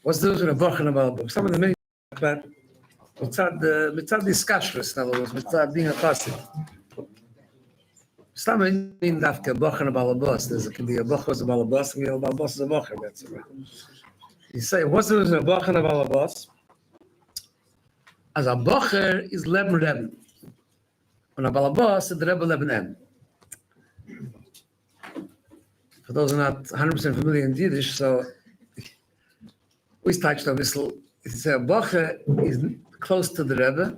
What's the difference with a bocher and a balabas? Some of the many about mitzad discussions, in other words, mitzad being a chassid. Some in dafka bocher and a balabas. There can be a bocher as a balabas, and a balabas as a bocher. That's right. You say, what's the difference with a bocher and a balabas? As a bocher is leben reben. On a balabas, the rebbe leben em. For those who are not 100% familiar in Yiddish, so we touched on this. If you say a bocher is close to the rebbe,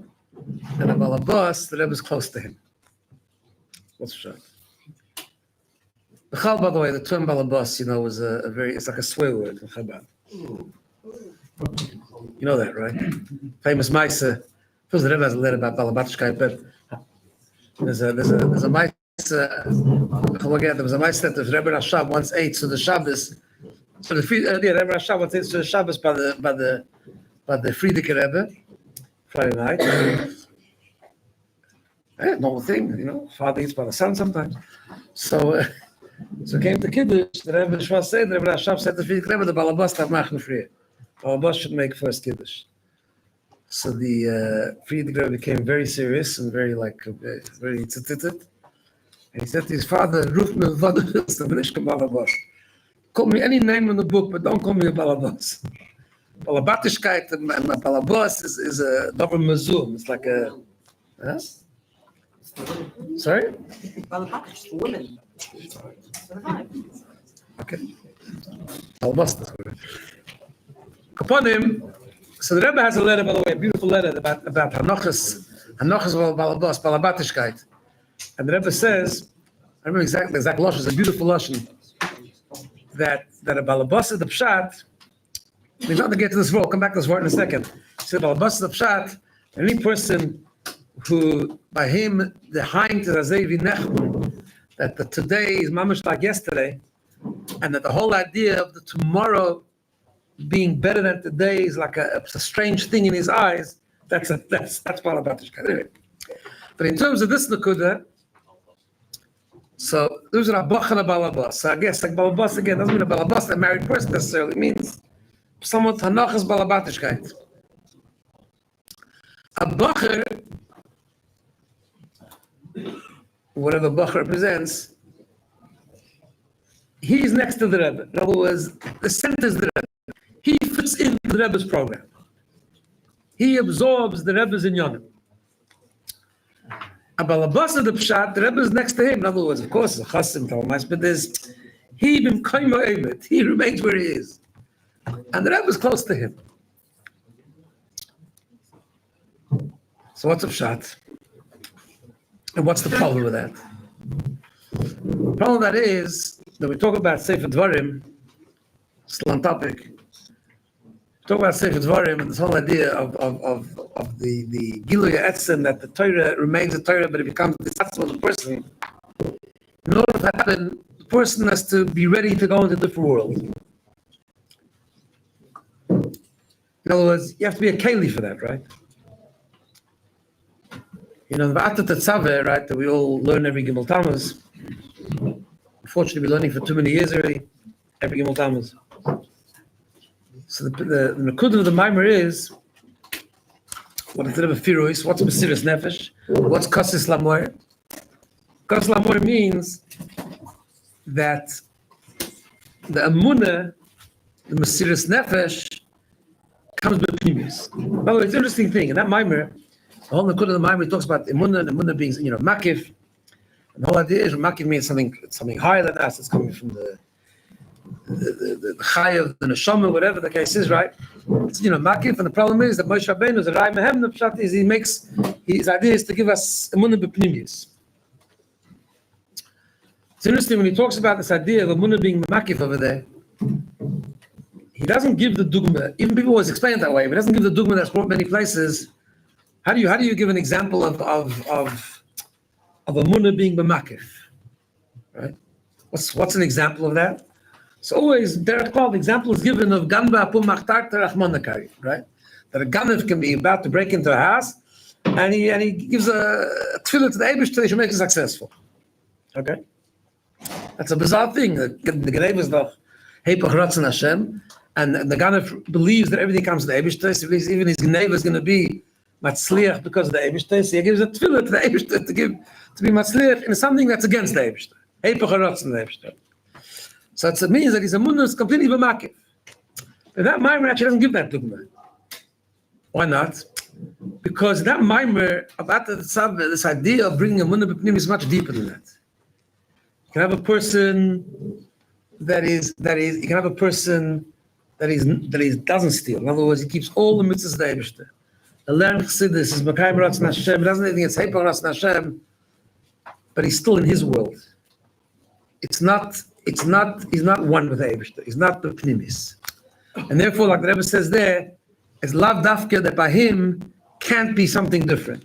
and a balabas, the rebbe is close to him. What's for sure? Michoel, by the way, the term balabas, is it's like a swear word in Chabad. You know that, right? Famous Maisa. First, the rebbe has a letter about balabatischkeit, but there's a Maisa. There was a Maisa that the Rebbe Rashab once ate, so the Shabbos. So the Rebbe Rashab once ate, so the Shabbos by the Frierdiker Rebbe, Friday night. Normal thing, father eats by the son sometimes. So came to Kiddush, the Rebbe Rashab said, the Rebbe Rashab said to the Frierdiker Rebbe, the Balabas have machen free. Balabas should make first Kiddush. So the Frierdiker Rebbe became very serious and very tzititit. And he said to his father, Ruf me Vadus, the Menishka Balabas. Call me any name in the book, but don't call me a Balabas. Balabatischkeit and Balabas is a double mazum. It's like a. Huh? Sorry? Balabatisch for women. Okay. Balabas, that's what it is. Upon him, so the Rebbe has a letter, by the way, a beautiful letter about Hanochas Balabas, Balabatischkeit. And the Rebbe says, I remember exactly the exact lashon, it's a beautiful lashon, that a balabas is the pshat. We're not going to get to this word, I'll come back to this word in a second. He said, balabas is the pshat, any person who, by him, the haint is azevi nechman, that the today is mamash like yesterday, and that the whole idea of the tomorrow being better than today is like a strange thing in his eyes, that's balabatish. Anyway. But in terms of this nakuda, so there's a bocher and a balabas. So I guess like balabas again doesn't mean a balabas, a married person necessarily. It means someone hanochas balabatischkeit. A bocher, whatever bocher represents, he's next to the Rebbe. In other words, the center is the Rebbe. He fits in the Rebbe's program. He absorbs the Rebbe's inyanim. A balabas of the pshat, the Rebbe is next to him. In other words, of course, it's a chassim talmas, but he remains where he is, and the Rebbe is close to him. So what's a pshat? And what's the problem with that? The problem with that is that we talk about Sefer Dvarim, still on topic. Talk about Sefer Dvarim and this whole idea of the Gilui Etzem, that the Torah remains a Torah, but it becomes the Satzma of the person. In order to happen, the person has to be ready to go into a different world. In other words, you have to be a Keli for that, right? The V'ata Tetzaveh, right, that we all learn every Gimel Tammuz. Unfortunately, we're learning for too many years already, every Gimel Tammuz. So the Nakudah of the Maimer is, what is the Rebbe Firuis? What's Mesiras Nefesh? What's Kosis Lamoyer? Kosis Lamoyer means that the Amunah, the Mesiras Nefesh, comes with Pnimis. By the way, it's an interesting thing. In that Maimer, the whole Nakudah of the Maimer talks about Amunah, and Amunah being, Makif. And the whole idea is Makif means something higher than us. It's coming from the Chayav, the Neshama, whatever the case is, right? It's, Makif, and the problem is that Moshe Rabbeinu is a Rai Mehem. The pshat is his idea is to give us Emunah B'Pnimius. It's interesting when he talks about this idea of Emunah being Makif over there. He doesn't give the dugma. Even people always explain it that way, but he doesn't give the dugma that's brought many places. How do you give an example of Emunah being Makif? Right? What's an example of that? So always, the example is given of Ganba Apum Machtar Terachmonakari, right? That a Ganav can be about to break into a house, and he gives a tefillah to the Eibush till he should make it successful. Okay? That's a bizarre thing. The Ganav is the Heipach Ratzon Hashem, And the Ganef believes that everything comes to the Eibishter. He believes even his Gneva is going to be Matzliach because of the Eibishter. So he gives a tefillah to the Eibishter to be Matzliach in something that's against the Eibishter. Eipach harotz in the Eibishter. So it means that his Amunah is completely b'makif. But that Maimer actually doesn't give that dogma. Why not? Because that Maimer about this idea of bringing Amunah b'pnim is much deeper than that. You can have a person that you can have a person that doesn't steal. In other words, he keeps all the mitzvahs of the Eibishter. The learned chassidus is Mekayim Ratzon Hashem. He doesn't think it's Heipach Ratzon Hashem, but he's still in his world. He's not one with the Eibishter. He's not the Pnimis. And therefore, like the Rebbe says there, it's Lav Dafka that by him can't be something different.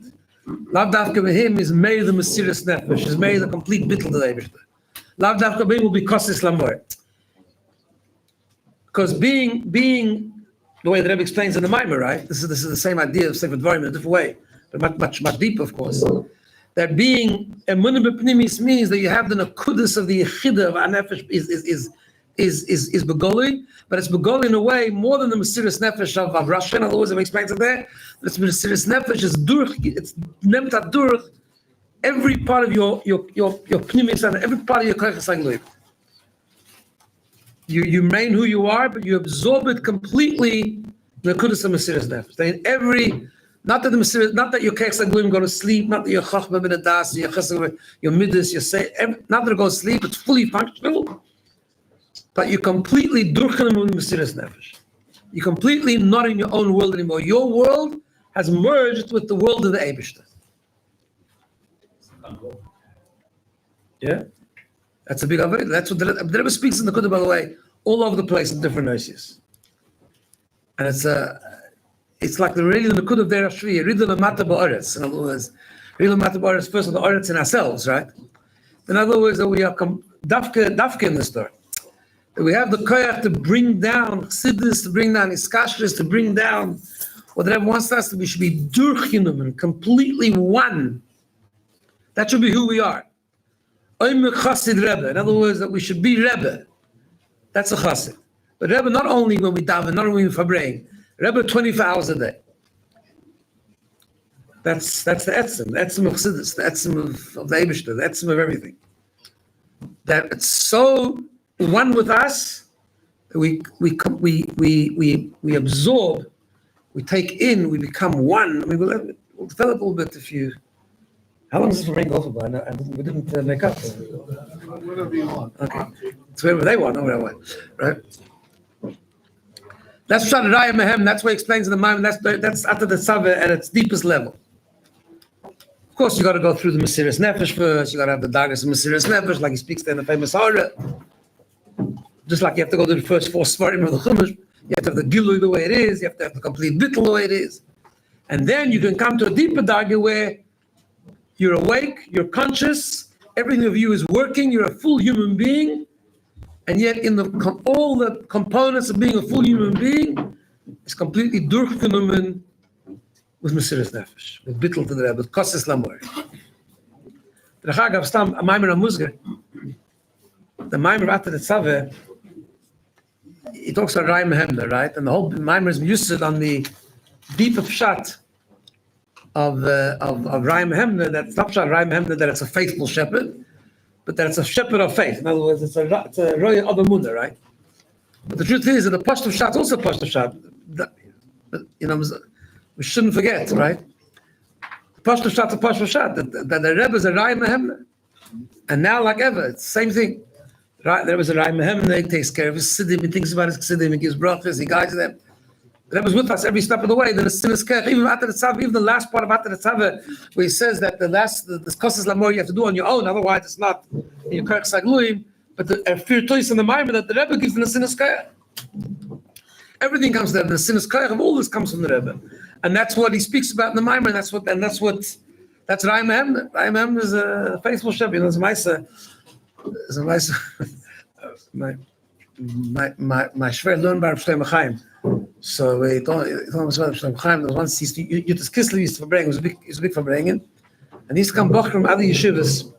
Lav Dafka by him is made the Mesiras Nefesh, is made the complete bittul to the Eibishter. Lav Dafka by him will be Kosis Lamor. Because being the way the Rebbe explains in the Maimer, right? This is the same idea of Sefer Dvarim in a different way, but much deeper, of course. That being emunah b'pnimis means that you have the nakudus of the yechida of anefesh is begoli, but it's begoli in a way more than the mesiras nefesh of Rasha. In other words, it explains it there. This mesiras nefesh is it's nemtat durch every part of your pnimis and every part of your koyches hagluim. You remain who you are, but you absorb it completely. The kudus of mesiras nefesh. In every, not that your koyches hagluim go to sleep, not that your chachma ben adas, your midas, your say, not that it goes to sleep. It's fully functional, but you're completely durchanim with mesiras nefesh. You're completely not in your own world anymore. Your world has merged with the world of the Eibishter. Yeah. That's a big avodah. That's what the Rebbe speaks in the Kudah, by the way, all over the place in different nurses. And it's like really the Kudah of their Ashri, read the Mata Ba'aretz. In other words, read the Mata Ba'aretz first of the Aretz in ourselves, right? In other words, that we are dafke in the story. That we have the koyach to bring down chassidus, to bring down iskashris, to bring down what the Rebbe wants us to be, should be durchinum, completely one. That should be who we are. Oimer chassid Rebbe. In other words, that we should be Rebbe. That's a chassid. But Rebbe not only when we daven, not only when we Farbrengen, Rebbe 24 hours a day. That's the etzem of chassidus, the etzem of the Eibishter, the etzem of everything. That it's so one with us that we absorb, we take in, we become one. I mean, we'll develop a little bit if you. How long does this rain go for? We didn't make up. Whatever you want. Okay. It's whatever they want, not whatever I want. Right? That's Pshat Raya Mehem. That's what he explains in the mind. That's after the Tzaveh at its deepest level. Of course, you got to go through the Mesiras Nefesh first. You got to have the Dagas of Mesiras Nefesh, like he speaks there in the famous Hara. Just like you have to go to the first 4 Svarim of the Chumash. You have to have the Gilui the way it is. You have to have the complete Bittul the way it is. And then you can come to a deeper Daga where you're awake, you're conscious, everything of you is working, you're a full human being, and yet in all the components of being a full human being is completely durchgenommen with Mesiras Nefesh, with Bittul to the Rebbe, with Kosis Lamor. The Chagav Stam, a Maimer HaMuzgar, the Maimer after the Tzaveh, he talks about Rai Mehemna, right? And the whole Maimer is used on the deeper Pshat of Rai Mehemna, that's not Pshat Rai Mehemna that it's a faithful shepherd, but that it's a shepherd of faith. In other words, it's a Roya of Amunah, right? But the truth is that the Pashto Pshat is also Pashto Pshat. But, we shouldn't forget, right? Pashto Pshat is Pashto Pshat, that the Rebbe is a Rai Mehemna. And now, like ever, it's the same thing. There was a Rai Mehemna, he takes care of his Siddim, he thinks about his Siddim, he gives brachas, he guides them. That was with us every step of the way. Then the sinas kech, even after the tzaveh, even the last part of after the tzaveh, where he says that the kosis lamor you have to do on your own, otherwise it's not in your koyches hagluim. But the fir tois in the Maimer that the Rebbe gives in the sinas kech. Everything comes there. The sinas kech of all this comes from the Rebbe, and that's what he speaks about in the Maimer. That's Rai Mehemna. Rai Mehemna is a faithful shepherd. You know, it's a nice. My shver learned by Shlomo Chaim. So he told us about Shlomo Chaim. There was once Yutas Kislev used to Farbrengen. It was a big Farbrengen, and he used to come back from other yeshivas.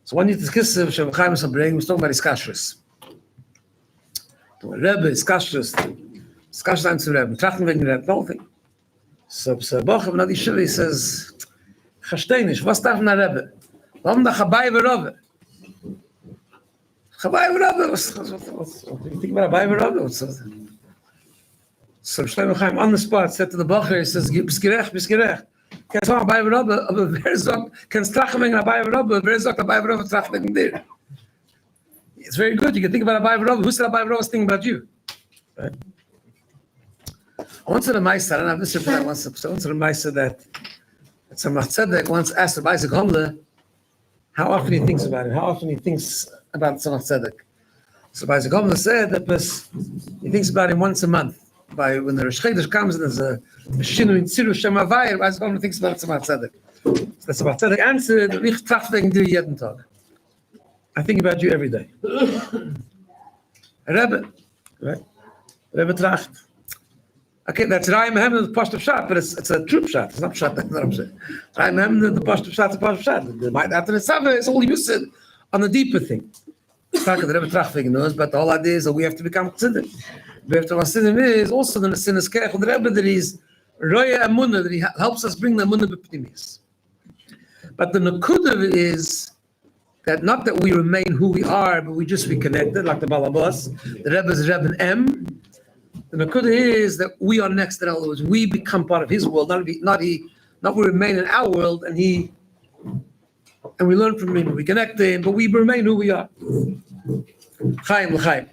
So one Yutas Kislev Shlomo Chaim was Farbrengen. Was talking about his kashrus. Rebbe is kashrus. It's kashrus to Rebbe. Trachten wegen Rebbe, the whole thing. So Bochum Nadi Shiva says, Chashtenish, was darf na Rebbe? Warum da Chabai v'Rebbe? Chabai v'Rebbe, what do you think about Chabai v'Rebbe? So Shlomo Chaim on the spot said to the Bocher, he says, Bisgerech. Kan sagen Chabai v'Rebbe, aber wer sagt, kann es trachten wegen Chabai v'Rebbe, wer sagt Chabai v'Rebbe trachten wegen dir? It's very good, you can think about Chabai v'Rebbe, who said Chabai v'Rebbe is thinking about you? Right? Once in a Meister, I don't have this for that once in a Meister that Tzemach Tzedek once asked Rabbi Isaac Homler how often he thinks about it, how often he thinks about Tzemach Tzedek. So Rabbi Isaac Homler said that he thinks about him once a month. When the Rosh Chodesh comes and there's a Shinu in Tziru Shem Havai, Rabbi Isaac Homler thinks about Tzemach Tzedek. So Tzemach Tzedek answered, Ich tracht wegen dir jeden Tag. I think about you every day. Rebbe, right? Rebbe tracht. Okay, that's Rai Mehem, the Pashto Pshat, but it's a true Pshat. It's not Pshat, that's not what I'm saying. Rai Mehem, the Pashto Pshat, the Pashto Pshat. After the Sava, it's all used on the deeper thing. It's not that the Rebbe Trachvig knows, but the whole idea is that we have to become Tziddim. We have to Tziddim is also the Sinas Kech of the Rebbe that is Roya Amunah, that he helps us bring the Amunah B'Pnimis. But the Nakudah is that not that we remain who we are, but we just reconnected, like the Balabas. The Rebbe is Rebbe M. The Nakuda is that we are next, in other words, we become part of his world, not we remain in our world, and we learn from him, we connect him, but we remain who we are. Chaim l'chaim.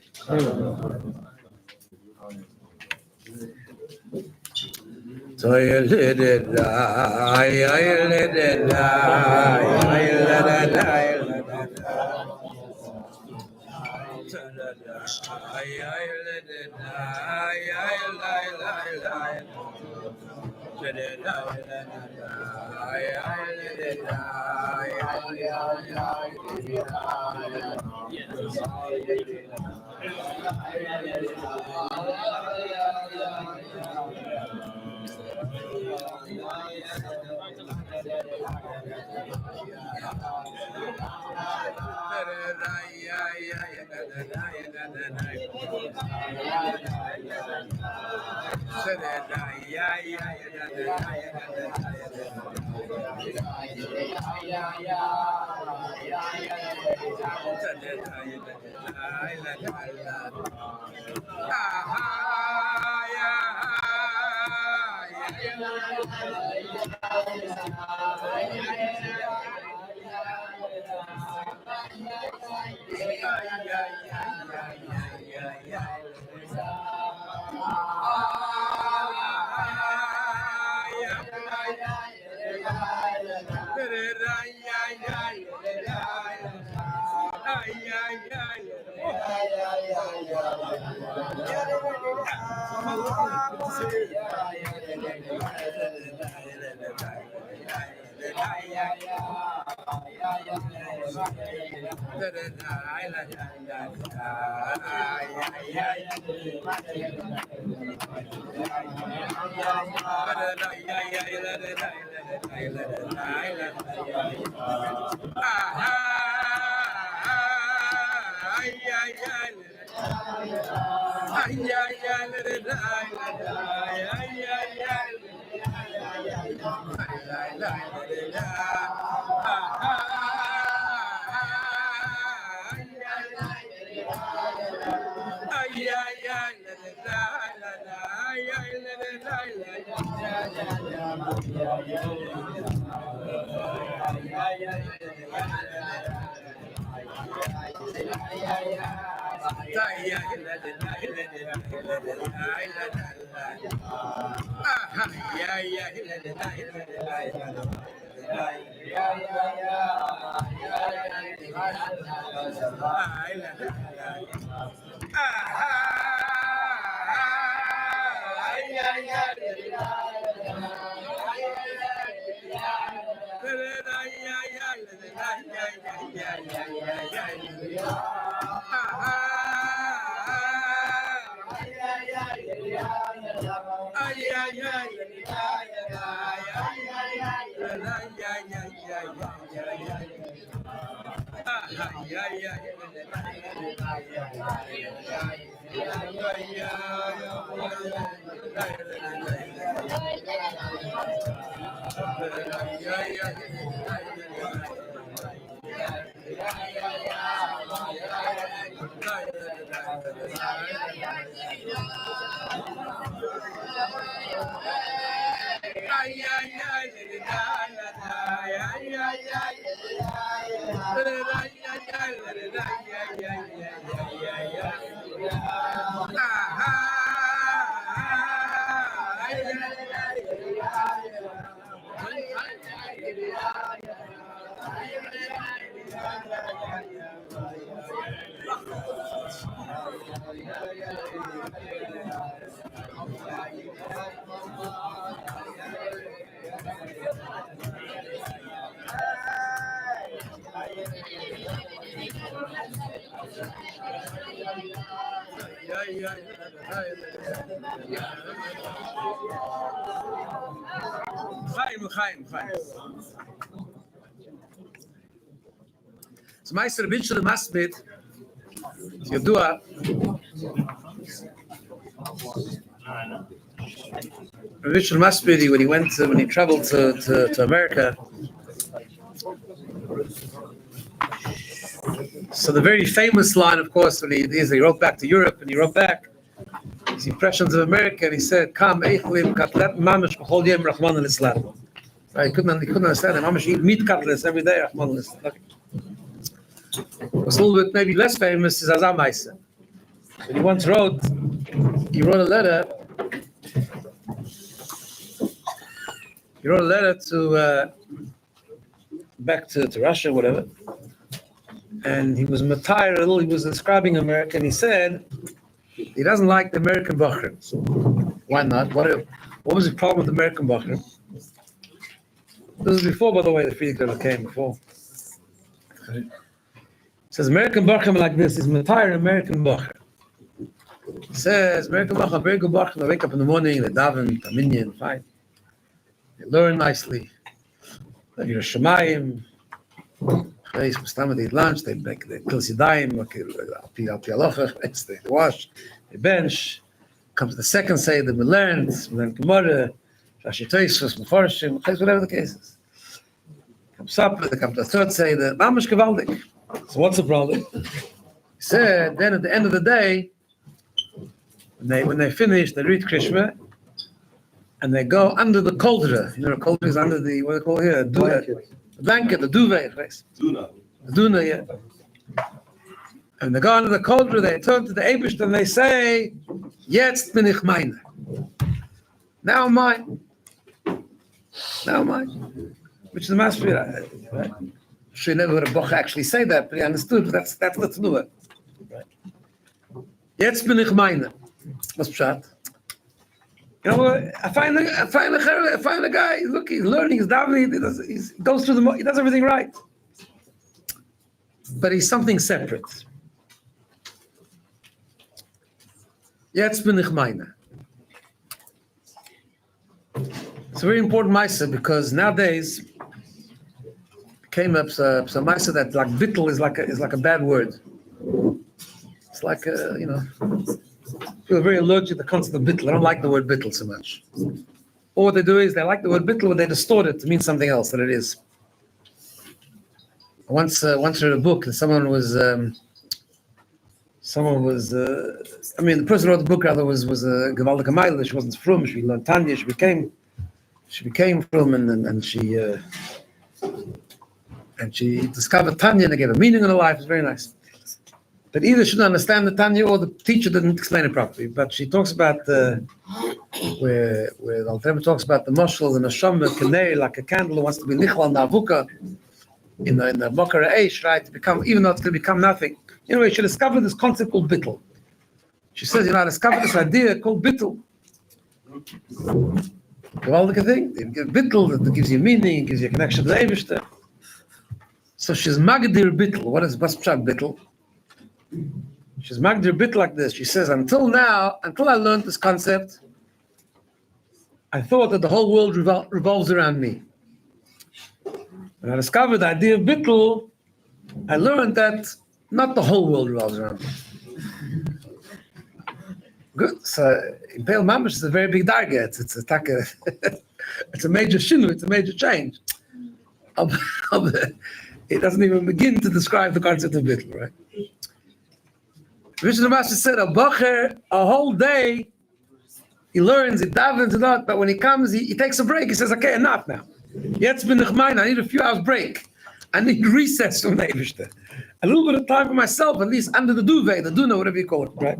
So Meister Binshel Masbit, Yodua, Binshel Masbit, when he traveled to America. So the very famous line, of course, when he wrote back to Europe, and he wrote back his impressions of America, and he said, "Kam eichlim katlet mamish b'chol yom Rahman al-Islam." He couldn't understand it. Mamish eat meat cutlets every day, Rahman al-Islam. Okay. What's a little bit maybe less famous is Azam Maisa. He once wrote a letter. He wrote a letter to back to Russia, whatever. And he was Matai, he was describing America, and he said he doesn't like the American Bahrain. Why not? What was the problem with the American Bahrain? This was before, by the way, the Friedrich came before. He says American Bahrain like this is Matai American Bahrain. He says American Bahrain, very good Bahrain. They wake up in the morning, they daven, Taminian, fine. They learn nicely. They get a Shemayim. They eat lunch, they kill Sidayim, they wash, they bench. Comes the second Seder, we learn Gemara, Rashi Tosfos, Mefarshim, whatever the case is. Comes up, they come to the third Seder, Mamash Gevaldik. So what's the problem? He said, then at the end of the day, when they finish, they read Krishma, and they go under the cauldron. You know, cauldron is under the, what do they call it here? The blanket, the duvet, right? Duna, yeah. And they go under the cauldron, they turn to the Eibush and they say, Jetzt bin ich meine. Now mine. Which is the master, right? She never heard a Boch actually say that, but he understood, but that's the Tnuah. Right? Jetzt bin ich meine. What's Pshat? You know, I find a guy. Look, he's learning, he's davening, he goes through he does everything right, but he's something separate. Jetzt bin ich meine. It's a very important ma'aseh because nowadays came up some ma'aseh that like bittul is like a bad word. It's like people are very allergic to the concept of bittul. I don't like the word bittul so much. Or what they do is they like the word bittul, but they distort it to mean something else than it is. I once read a book and someone was the person who wrote the book rather was a Gewaldige Meile. She wasn't frum. She learned Tanya. She became frum, and she discovered Tanya and they gave a meaning in her life. It was very nice. But either she didn't understand the Tanya or the teacher didn't explain it properly. But she talks about where the Alter Rebbe talks about the Moshel and the Neshama Kanei, like a candle who wants to be Nichal Navuka in the Mokara Eish, right? To become, even though it's going to become nothing. Anyway, she discovered this concept called bittul. She says, I discovered this idea called bittul. Gewaldige thing. Bittul that gives you meaning, gives you a connection to the Eibishter. So she's Magdir bittul. What's Pshat bittul? She's Magdir bittul like this. She says, until I learned this concept, I thought that the whole world revolves around me. When I discovered the idea of bittul, I learned that not the whole world revolves around me. Good. So Impale Mamash is a very big darga. It's a major shinu. It's a major change. It doesn't even begin to describe the concept of bittul, right? Rishon Master said a bacher a whole day. He learns, he davens, and not. But when he comes, he takes a break. He says, "Okay, enough now. Jetzt bin ich mein. I need a few hours break. I need recess from the Eivishter. A little bit of time for myself, at least under the duvet, the duna, whatever you call it, right?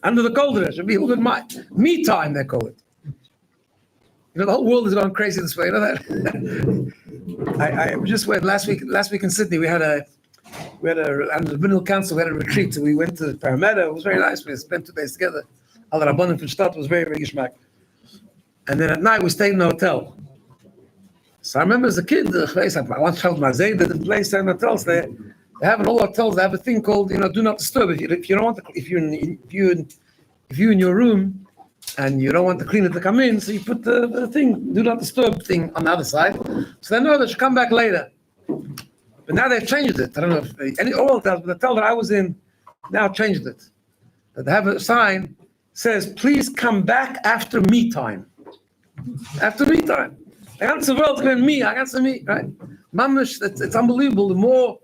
Under the cold should be a little bit me time, they call it. You know, the whole world is going crazy this way. You know that? I just went last week in Sydney. We had under the Middle Council, we had a retreat. So we went to Parameta. It was very nice. We spent 2 days together. Al Rabbanim from Stadt was very, very geschmack. And then at night, we stayed in a hotel. So I remember as a kid, the place, I once told my Zayd that the place in hotels, they have in all hotels, they have a thing called, do not disturb. If you don't want to, if you're in your room and you don't want the cleaner to come in, so you put the thing, do not disturb thing on the other side. So they know they should come back later. But now they've changed it. I don't know if any all hotels, but the hotel that I was in now changed it. That they have a sign says, please come back after me time. After me time. I got the world going me, right? Mamash, it's unbelievable. The more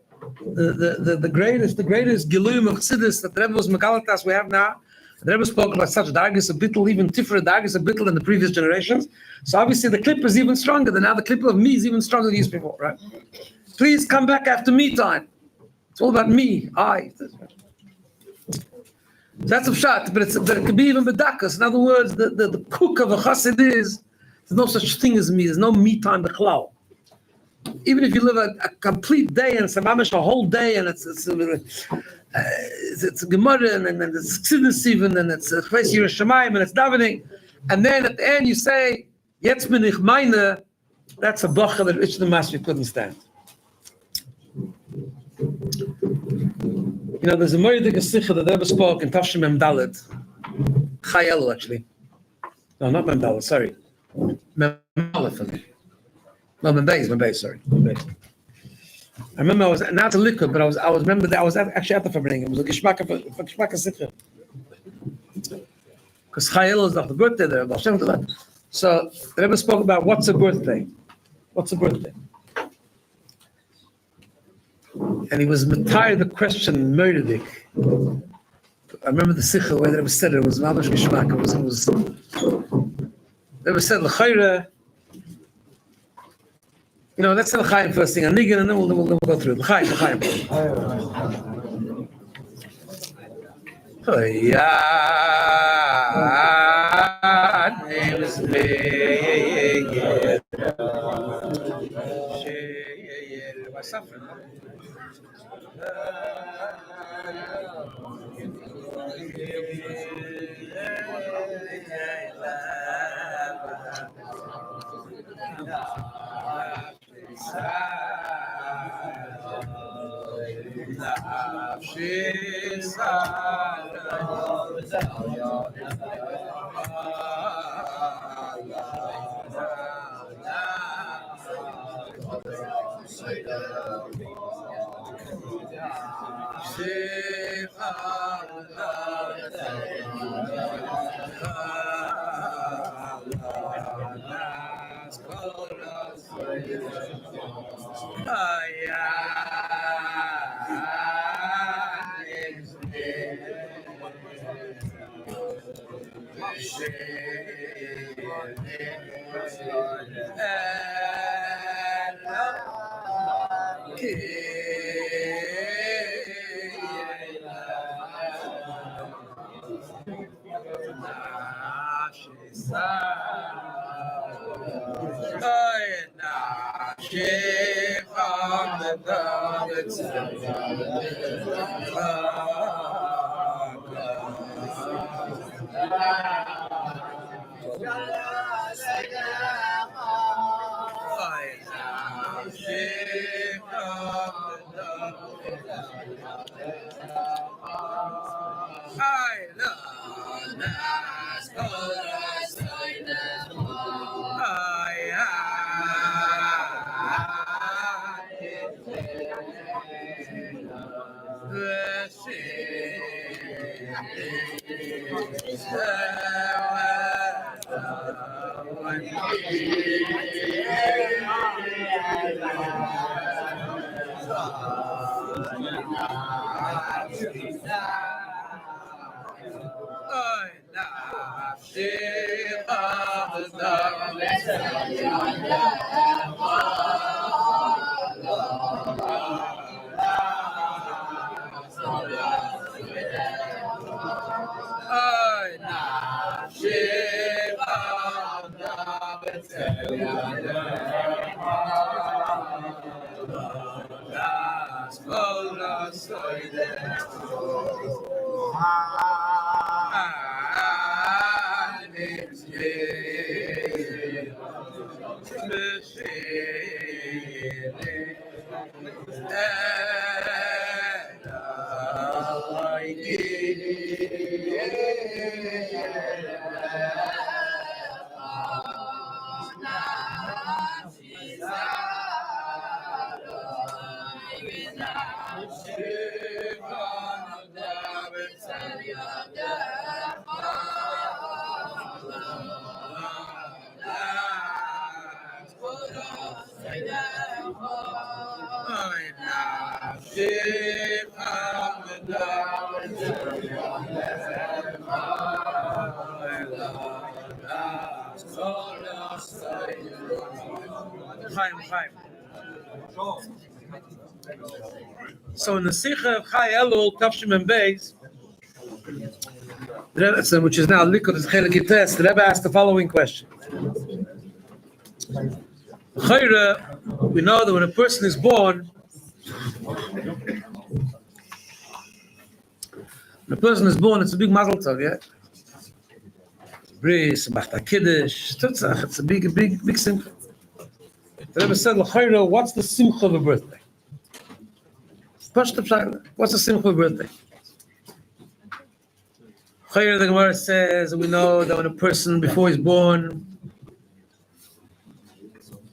the greatest Gilum of Chassidus that the Rebbe was Megalatas we have now. The Rebbe spoke about such dargis a bittul, even tiffer dargis a bittul in the previous generations. So obviously the clip is even stronger. Than now the clip of me is even stronger than used before, right? Please come back after me time. It's all about me, I. That's a shot, but it could be even bedakas. In other words, the cook of a chassid is there's no such thing as me. There's no me time b'chlal. Even if you live a complete day and it's a whole day and it's a gemara and it's chassidus even and it's a place Yerushalayim and it's davening, and then at the end you say jetzt bin ich meine. That's a bracha that Rishon Master couldn't stand. There's a Moedik Sikha that ever spoke in Tafshim Mem Dalet. Chayelu, actually. No, not Mem Dalet, sorry. Mem Aleph. No, Mem Beis, sorry. I remember I was, not a liquor, but I was actually at the Farbrengen. It was a Geshmaka Sikha. Because Chayelu is not the birthday there. So, they ever spoke about what's a birthday. What's a birthday? And he was tired of the question, Murdik. I remember the Sikha where they ever said it was Mamash Geshmak. It was they ever said L'chayra. Let's say L'chayim first thing, a Nigan, and then we'll go through it. L'chayim. So in the Sikha of Chai Elul, Tavshim and Beis, which is now Likud is Chelik Yites, the Rebbe asked the following question. Chayra, we know that when a person is born, it's a big mazel tov, yeah? Bris, Bachta Kiddush, Tutzach, it's a big simcha. The Rebbe said, Chayra, what's the simcha of a birthday? What's the simcha of a birthday? Chayra, the Gemara says, we know that when a person, before he's born,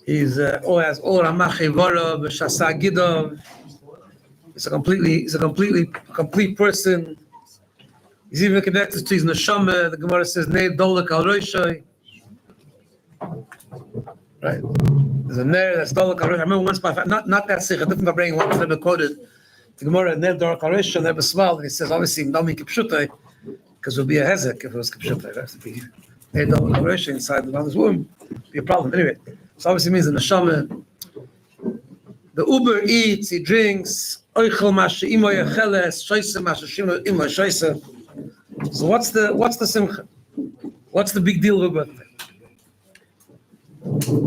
he's has all Ramachi Vora, B'Shasa Gidov. He's a complete person. He's even connected to his neshama. The Gemara says, Nei Dolak Al Roshai. Right? There's a Ner that's Dolak Al Roshai. I remember once, not that Sikha, different Farbrengen, once never quoted the Gemara, Ner Dolak Al Roshai, never smiled, and he says, obviously, Nami Kipshutai, because it would be a hezek if it was Kipshutai. It has to be Ner Dolak Al Roshai inside the mother's womb. Be a problem. Anyway, so obviously means the neshama. The Uber eats, he drinks. Oichel mashe imo yecheles, shoyse mashe shimo imo shoyse. So what's the simcha? What's the big deal of a birthday?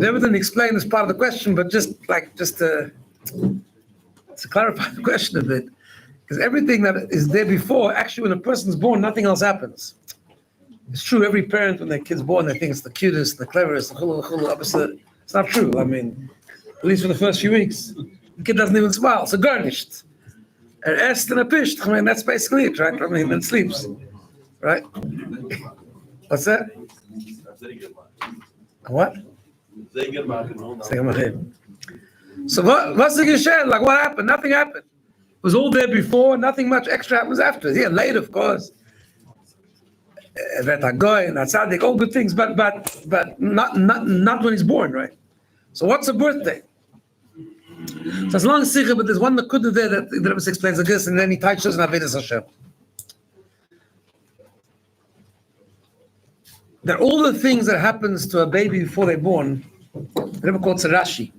They didn't explain this part of the question, but just to clarify the question a bit, because everything that is there before, actually, when a person's born, nothing else happens. It's true. Every parent, when their kid's born, they think it's the cutest, the cleverest, the chulu. Obviously, it's not true. I mean, at least for the first few weeks, the kid doesn't even smile. It's a garnished. An est and a pisht. I mean, that's basically it, right? I mean, then sleeps. Right? What's that? What? So what's the Geshen? Like, what happened? Nothing happened. It was all there before. Nothing much extra happens after. Yeah, later, of course. Vetagoy and Atzadik, all good things, but not when he's born, right? So what's a birthday? So as long as Sikha, but there's one Nakuda there that the Rebbe explains like this, and then he touches on Avedis Hashem. That all the things that happens to a baby before they're born, the Rebbe calls it Rashi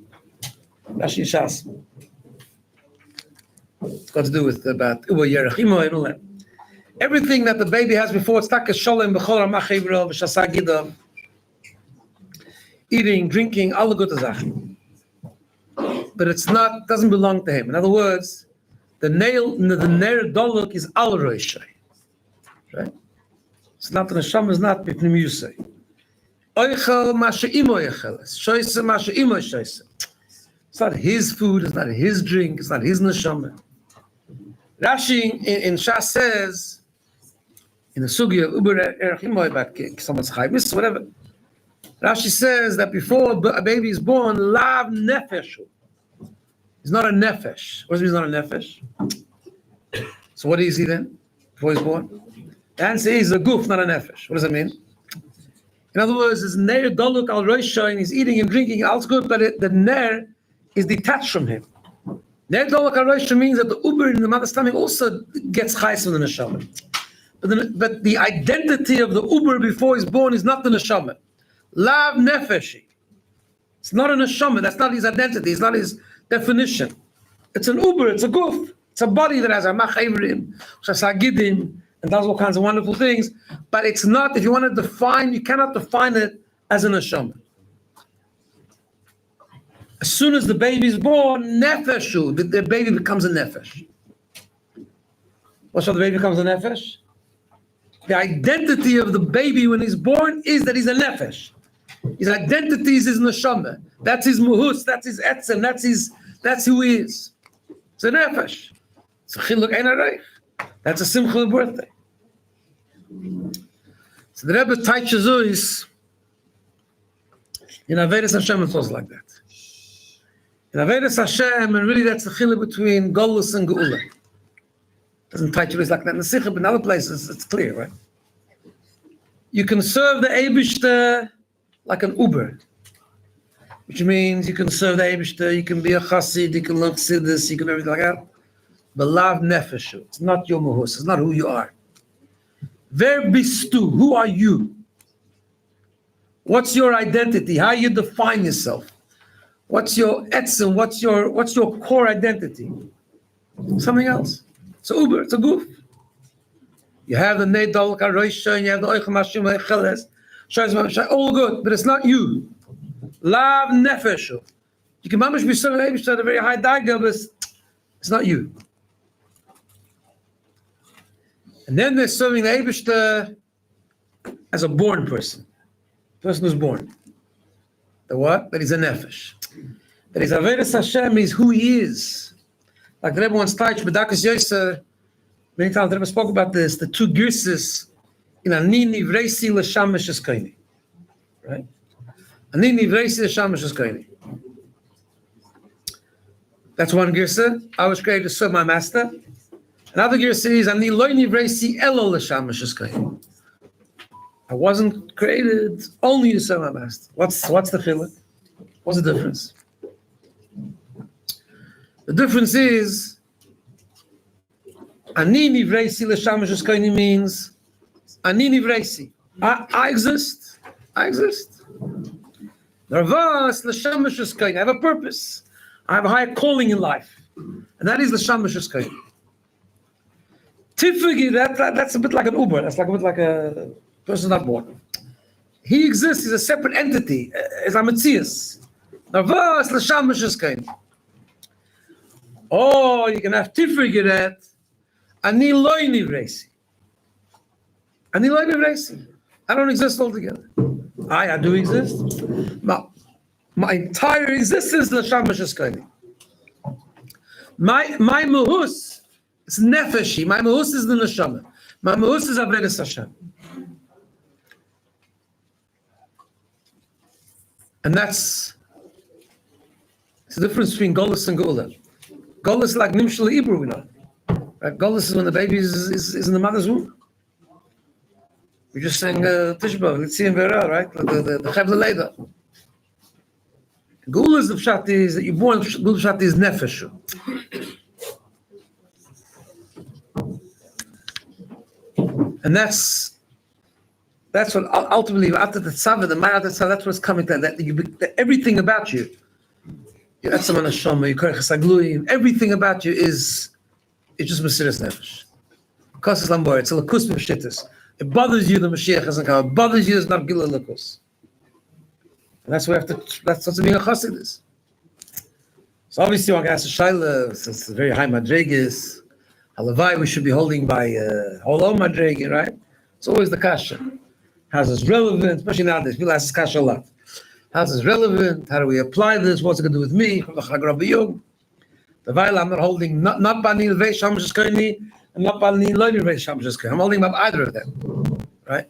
Shas. It's got to do with about Uba Yerachimo and all that. Everything that the baby has before, it's tak sholem b'chol ramach hevro v'shasa gidam, eating, drinking, all the good zachen. But doesn't belong to him. In other words, the ner doluk is al roishai, right? It's not the neshama is not b'pnim yusay. Oichel mashe imo yecheles, shoyse mashe imo shoyse. It's not his food. It's not his drink. It's not his neshama. Rashi in Shas says, in the Sugi of Uber Erechimoy about someone's chaymis, whatever. Rashi says that before a baby is born, lav nefesh. He's not a nefesh. What does it mean he's not a nefesh? So what is he then? Before he's born? The answer is a goof, not a nefesh. What does it mean? In other words, it's ner daluk al roisha, and he's eating and drinking, all's good, but the ner is detached from him. Ner daluk al roisha means that the uber in the mother's stomach also gets chayes from the neshama. But the identity of the uber before he's born is not the neshama. Lav nefeshi. It's not a neshama. That's not his identity. It's not his definition. It's an uber. It's a goof. It's a body that has a machayrim, shasagidim, and does all kinds of wonderful things. But it's not. If you want to define, you cannot define it as a neshama. As soon as the baby is born, nefeshu, the baby becomes a nefesh. What's the baby becomes a nefesh? The identity of the baby when he's born is that he's a nefesh. His identity is his neshama. That's his muhus. That's his etzem. That's who he is. It's a nefesh. It's a chiluk ein hareich. That's a simcha birthday. So the Rebbe teaches us in Avedas Hashem it was like that. In Avedas Hashem, and really that's the chiluk between Golus and Geula. Doesn't teach us like that in the Sikha, but in other places it's clear, right? You can serve the Eibishter like an Uber, which means you can serve the Eibishter, you can be a chassid, you can learn chassidus, you can everything like that. But lav nefeshu, it's not your muhus, it's not who you are. Ver bistu, who are you? What's your identity? How you define yourself? What's your etzem? What's your core identity? Something else. It's a Uber, it's a goof. You have the Neidol Karoisha, and you have the Oichem Hashim Eicheles, all good, but it's not you. Lav Nefeshu. You can mamish be serving Eibishter at a very high daga, but it's not you. And then they're serving the Eibishter as a born person. Person who's born. The what? That he's a Nefesh. That he's Avedas Hashem is who he is. Like the Rebbe once touched, B'dakas Yoser, many times the Rebbe spoke about this, the two girses in Anini Vreisi L'Shamash Eskoini. Right? Anini Vreisi L'Shamash Eskoini. That's one girsa. I was created to serve my master. Another girsa is Ani Loini Vreisi Elo L'Shamash Eskoini. I wasn't created only to serve my master. What's the chiluk? What's the difference? The difference is, Ani Nivreisi L'Shamash Eskoini means, Ani Nivreisi. I exist. I exist. Narvas L'Shamash Eskoini. I have a purpose. I have a higher calling in life. And that is L'Shamash Eskoini. Tifigi, that's a bit like an Uber. That's like a bit like a person not born. He exists. He's a separate entity. As a Metzias. Narvas L'Shamash Eskoini. Oh, you can have tifrigi that. Ani loy nivresi. Ani loy nivresi. I don't exist altogether. I do exist. My entire existence is l'shamash eskoini. My muhus is nefeshi. My muhus is the neshama. My muhus is Avedas Hashem. And that's the difference between Golus and Geula. Golus is like Nimshal Ibru, we know. Right? Golus is when the baby is in the mother's womb. We just sang Tishba, let's see in Vera, right? The Chevle Leda. Geula is the pshat is that you're born, Geula pshat is Nefeshu. And that's what ultimately, after the Tzava, the Ma'at Tzava, that's what's coming to that everything about you. Everything about you is just Mesiras Nefesh. Kosas Lambor, it's a lakus b'shittis. It bothers you, the Mashiach hasn't come. It bothers you, it's not Gila lakus. And that's what being a chassid is. So obviously, one has a shaila, it's a very high madregis. Halavai, we should be holding by Holo madregi, right? It's always the kasha. How's this relevant? Especially nowadays, people ask this kasha a lot. How's this relevant? How do we apply this? What's it going to do with me? From the Chag Rabbi Yog. The Vaila, I'm not holding not Bani Levei Shamash Eskoini and not Bani Lo Levei Shamash Eskoini. I'm holding up either of them, right?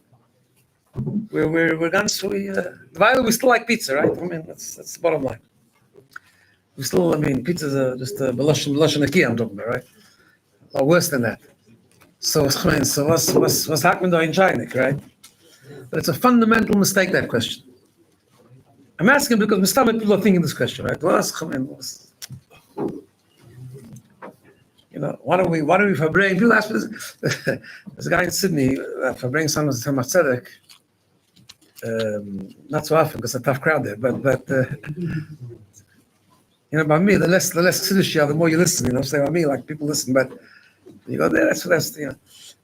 We're going to the Vaila, we still like pizza, right? I mean, that's the bottom line. We still, pizza's just a B'lashon Aki I'm talking about, right? Or worse than that. So what's happened in China, right? But it's a fundamental mistake, that question. I'm asking because Mr. people are thinking this question, right? What are we Farbrengen? People ask me this. There's a guy in Sydney, Farbrengen son was Thomas Tzedek. Not so often because it's a tough crowd there, but by me, the less Siddish you are, the more you listen. Say by me, like people listen, but you go there. That's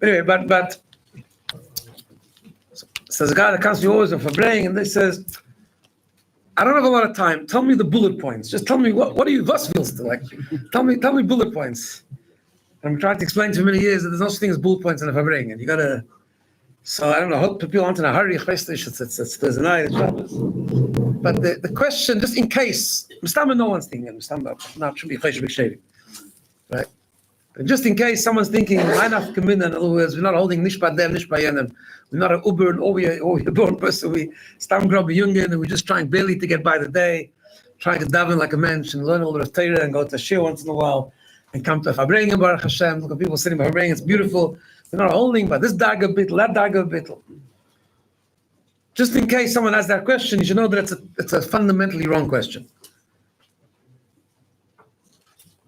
Anyway, but so there's a guy that comes to me always for Farbrengen, and they says, I don't have a lot of time. Tell me the bullet points. Just tell me what do you feels to like? Tell me bullet points. And I'm trying to explain to many years that there's no such thing as bullet points in a Farbrengen. You gotta. So I don't know. Hope people aren't in a hurry. It's Thursday night. It's Shabbos. But the question, just in case, no one's thinking. Not should be shaving, right? But just in case someone's thinking, in other words, we're not holding nishpa dem, nishpa yenem. We're not an Uber or we're a born person. We stam grab a youngin and we're just trying barely to get by the day, trying to daven like a mensch and learn a little bit of Torah and go to shir once in a while and come to Farbrengen, Baruch Hashem. Look at people sitting by Farbrengen. It's beautiful. We're not holding by this daga bitl, that daga bitl. Just in case someone asks that question, you should know that it's a fundamentally wrong question.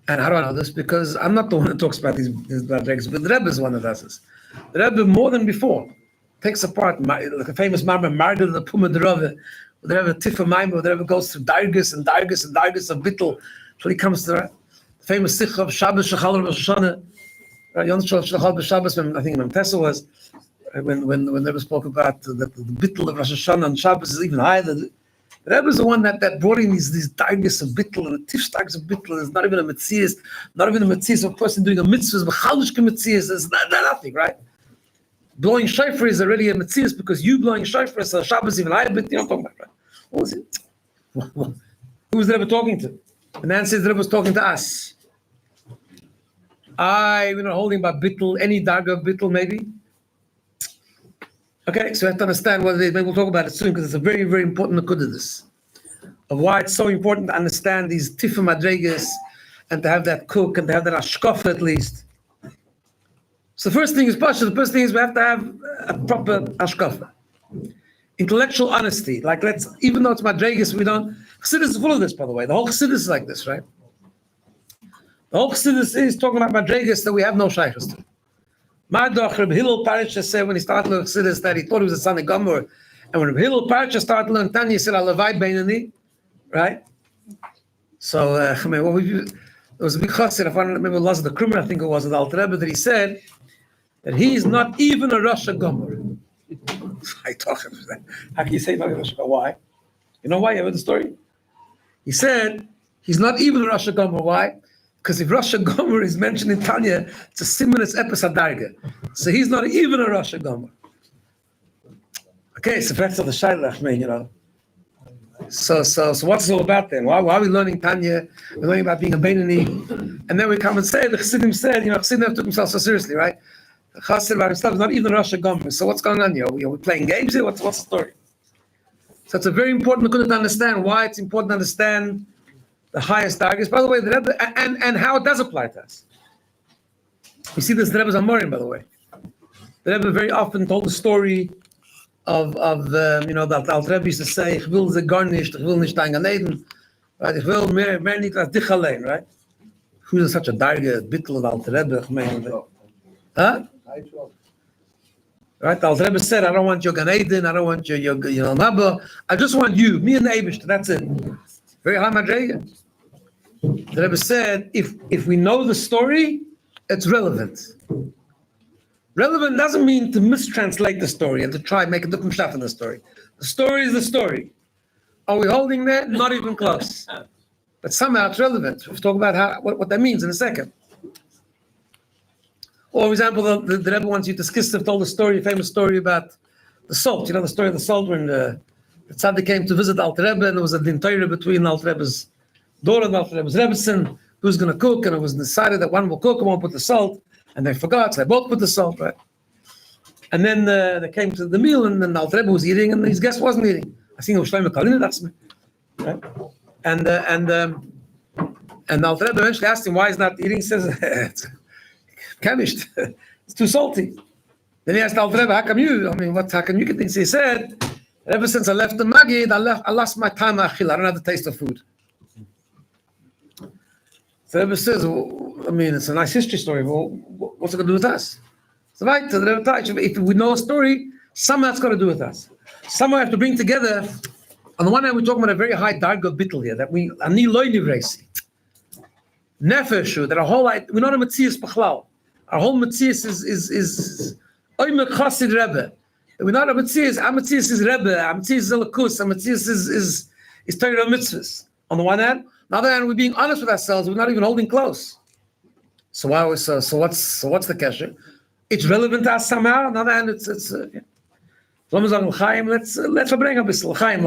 And how do I know this? Because I'm not the one who talks about these bad regs, but the Rebbe is one that does this. The Rebbe, more than before, takes apart like a famous Marmar Marder, the Puma the Rebbe, the Rebbe Tifa Maimah, the Rebbe goes through Dargis and Dargis and Dargis of Bittel till he comes to the famous Sikh of Shabbos Shechal Rosh Hashanah. Yon Shechal Shabbos, I think when Tessa was, when the Rebbe spoke about the Bittel of Rosh Hashanah and Shabbos is even higher. The Rebbe is the one that brought in these Dargis of Bittel, and the Tish Dargis of Bittel is not even a Metzias, not even a Metzias of a person doing a mitzvah, but Chalishke Metzias is nothing, right? Blowing shofar is already a Metzias because you blowing shofar, so Shabbos even higher, but you don't talk about, right? What was it? Who was the Rebbe talking to? And then says the Rebbe was talking to us. We're not holding by Bittel, any Darga of Bittel maybe. Okay, so we have to understand what it is. Maybe we'll talk about it soon because it's a very, very important nakud of this. Of why it's so important to understand these Tifa Madregas and to have that cook and to have that ashkofa at least. So the first thing is Pasha. The first thing is we have to have a proper ashkofa. Intellectual honesty. Like even though it's Madregas, we don't. Chassidus is full of this, by the way. The whole Chassidus is like this, right? The whole Chassidus is talking about Madregas that we have no shaykhs to. Mardach, Rabbi Hillel Parasha said when he started learning Chassidus that he thought he was a son of Gomer. And when Rabbi Hillel Parasha started learning Tanya, he said, Alavai Beinani, right? So, there was a big chassid, if I don't remember the Krimer, I think it was, the Alter Rebbe, that he said that he is not even a Rosh Gomer. I talk about that. How can you say not a Rosh Gomer? Why? You know why? You heard the story? He said he's not even a Rosh Gomer. Why? Because if Rosh Gomer is mentioned in Tanya, it's a similar episode darga. So he's not even a Rosh Gomer. Okay, so that's the shaylach, man, So what's it all about then? Why are we learning Tanya? We're learning about being a Beinani, and then we come and say the Chassidim said, Chassidim took himself so seriously, right? The Chassid about himself is not even a Rosh Gomer. So what's going on here? Are we playing games here? What's the story? So it's a very important to understand why it's important to understand the highest targets. By the way, the Rebbe, and how it does apply to us. You see this, the Rebbe's Amorim, by the way. The Rebbe very often told the story of that Alter Rebbe used to say, ich will sie gar nicht, ich will nicht ein Gan Eden, right? Ich will mehr nicht als dich allein, right? Who's such a darge, bittel of Alter Rebbe? Huh? Right? The Alter Rebbe said, I don't want your Gan Eden, I don't want your Nabba, I just want you, me and the Eibush, that's it. Very high madrega. The Rebbe said, if we know the story, it's relevant. Relevant doesn't mean to mistranslate the story and to try and make a different stuff in the story. The story is the story. Are we holding that? Not even close. But somehow it's relevant. We'll talk about what that means in a second. Or, for example, the Rebbe wants you to Skislev told a famous story about the salt. You know the story of the salt when the Tzaddik came to visit Alter Rebbe and there was a din Torah between Alter Rebbe's daughter and Alter Rebbe's Rebbetzin, who's going to cook, and it was decided that one will cook and one will put the salt, and they forgot, so they both put the salt, right? And then they came to the meal, and then Alter Rebbe was eating, and his guest wasn't eating. I think it was Shlomo Kalina, that's me, right? And Alter Rebbe eventually asked him why he's not eating. He says, "Kamished." It's too salty. Then he asked Alter Rebbe, how come you get things? He said, ever since I left the Maggid, I lost my time achil. I don't have the taste of food. So Rebbe says, it's a nice history story. Well, what's it going to do with us? So right, if we know a story, somehow it's got to do with us. Somehow we have to bring together. On the one hand, we're talking about a very high darga bittul here, that we ani loy nivresi. Nefeshu, that our whole life, we're not a metzias b'chlal. Our whole metzias is oimek chassid Rebbe. We're not a metzias. Our metzias is Rebbe. Our metzias is elikus. Our metzias is Torah mitzvahs. On the one hand, on the other hand, we're being honest with ourselves. We're not even holding close. So why? So what's the kesher? It's relevant to us somehow. On the other hand, it's. Yeah. Let's Farbrengen a bisschen. L'chaim.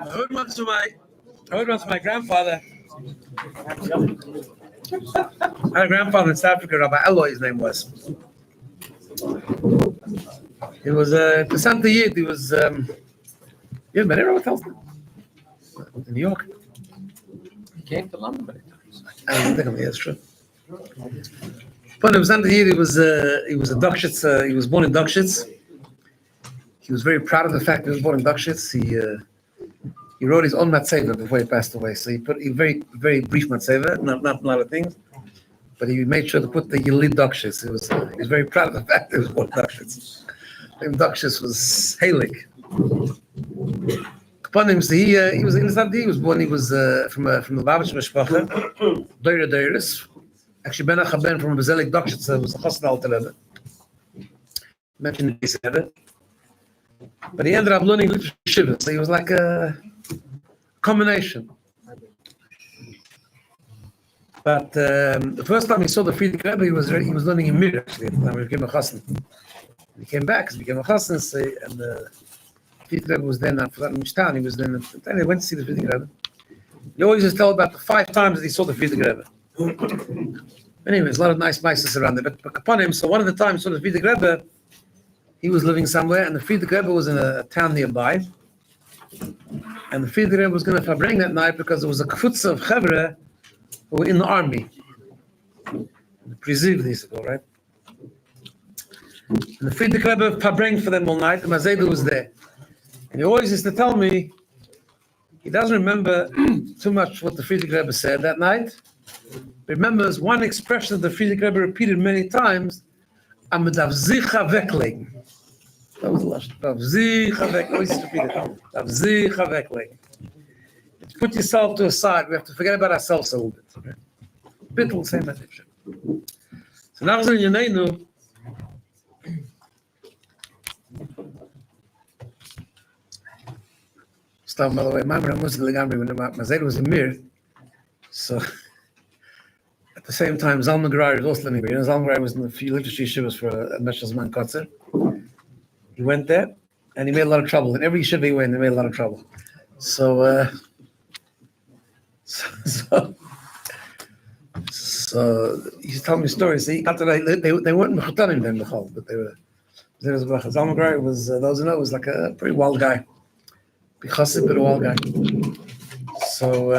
I heard once from my grandfather. I had a grandfather in South Africa, Rabbi Eloy, his name was. He was a Santa Yid. He was, you met Rabbi Telsman? In New York. He came to London many times. I think that's true. But he was Santa Yid. He was a Dachshitz. He was born in Dachshitz. He was very proud of the fact that he was born in Dachshitz. He wrote his own matzeva before he passed away. So he put a very, very brief matzeva, not a lot of things, but he made sure to put the Yelid Dachshitz. He was very proud of the fact that he was born in Dachshitz. Name Dachshitz was Halik. Upon him, so he was in the he was born. He was from the Babish Mishpacha, Doira Doiris. Actually, Ben Achaben from Bazelik Dachshitz was a Chassid Alter Rebbe. Mentioned in Rebbe. But he ended up learning literature shiva, so he was like a combination. But the first time he saw the Friedrich Rebbe, he was learning in Mir, actually, at the time he became a chassan. He came back, he became a chassan, and the Friedrich Rebbe was then, after that in Mishtan, he was then, and he went to see the Friedrich Rebbe. He always just told about the 5 times that he saw the Friedrich Rebbe. Anyways, a lot of nice mices around there. But upon him, so one of the times, so the Friedrich Rebbe, he was living somewhere, and the Friedrich Rebbe was in a town nearby. And the Friedrich Rebbe was going to Farbrengen that night because there was a kfutza of Chevre who were in the army. The Priziv, these ago, right? And the Friedrich Rebbe Farbrengen for them all night, and Mazeda was there. And he always used to tell me, he doesn't remember too much what the Friedrich Rebbe said that night. Remembers one expression that the Friedrich Rebbe repeated many times, "Am davzicha weglegen." That was the last. Davzicha weglegen. Always repeat it. Davzicha weglegen. Put yourself to a side. We have to forget about ourselves a little bit. Okay? Bittul, same message. So now in Yeneinu, stop, by the way, my was the Legamri when Mazeda was in Mir. So at the same time, Zalman Gourary was also living there. Zalman Gourary was in the few literature yeshivas for a Meshach Zman Kotzer. He went there and he made a lot of trouble. And every yeshiva he went, they made a lot of trouble. So he's telling me stories. They weren't mechutanim then, but they were. Zalman Gourary was, those who know, was like a pretty wild guy. Chassid, but a wild guy. So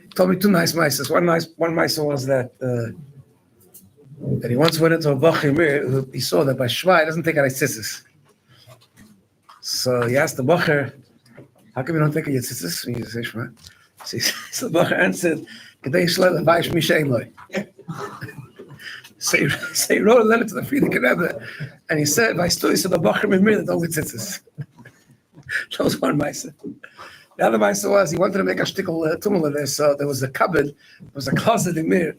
he told me 2 nice mices. One mice was that he once went into a bachim who he saw that by Shva he doesn't take out his tzitzis. So he asked the bacher, "How come you don't take out your tzitzis when you say Shema?" So the bacher answered, "Kedei shleil vaysh misheiloi." So he wrote a letter to the Friedrich Rebbe, and he said, "By story, so the Bachar Mimir don't get tzitzis." That was one ma'aser. The other ma'aser was he wanted to make a shtickle tumul there, so there was a cupboard, there was a closet in Mir,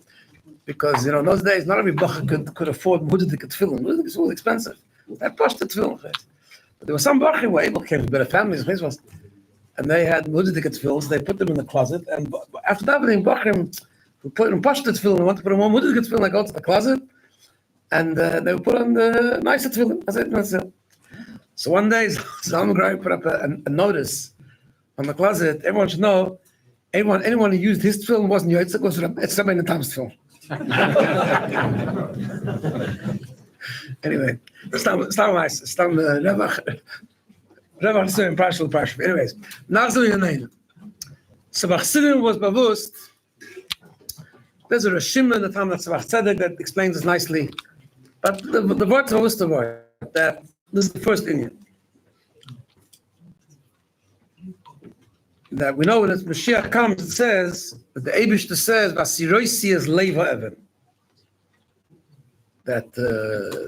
because in those days not every Bachar could afford mudidik tefillin. Mudidik is really expensive. That pushed the tefillin first. But there were some Bachar who were able to came from better families, and they had mudidik tefillins. They put them in the closet, and after that, the Bachar who put in pashta tefillin, and want to put them on mudidik tefillin, I go to the closet, and they would put on the nicer tefillin. That's it. So one day, Zalman Gourary put up a notice on the closet. Everyone should know, anyone who used his tefillin wasn't yotzei, goes to it's somebody in the Tom's tefillin. Anyway, stam Revach so impartial. Anyways, Nachzul Yeneinu. So Chassidin was bewusst. There's a Rishim in the Talmud Tzavach Tzedek that explains this nicely. But the word was the word that this is the first Indian. That we know when Mashiach comes, it says, that the Eibishter says, Vasiroisi is Leiva Even. That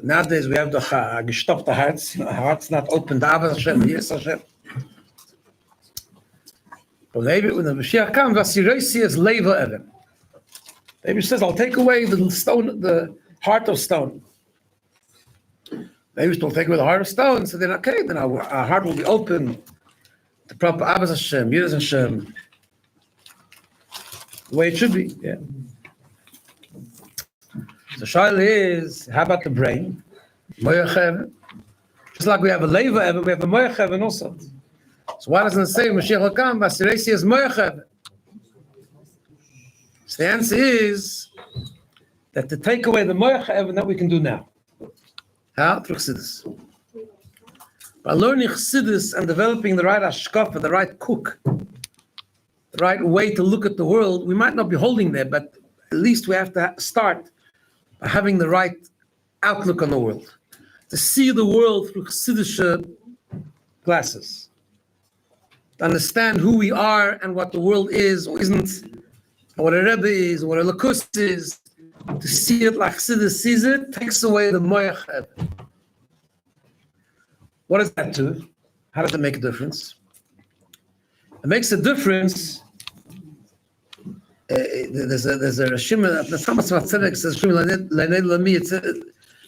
nowadays we have the gestopte hearts, our heart's not open, the Avos Hashem, here is Hashem. But when the Mashiach comes, Vasiroisi is Leiva Even. Maybe says, I'll take away the stone, the heart of stone. Maybe will take away the heart of stone. So then, okay, then our heart will be open. The proper Abbas Hashem, Yiras Hashem. The way it should be, yeah. So Shaila is, how about the brain? Moyach Heaven. Just like we have a Leiva Heaven, we have a Moyach Heaven also. So why doesn't it say, Mashiach will come, Vasiresi is Moyach Heaven? So the answer is that to take away the moyach even that we can do now. How? Through Chassidus. By learning Chassidus and developing the right hashkafa, the right cook, the right way to look at the world, we might not be holding there, but at least we have to start by having the right outlook on the world. To see the world through Chassidish glasses. To understand who we are and what the world is or isn't. What a Rebbe is, what a Lakus is, to see it like Chassidus sees it, takes away the moyach. What does that do? How does it make a difference? It makes a difference. There's a Rishim, the Talmud Tzedek says,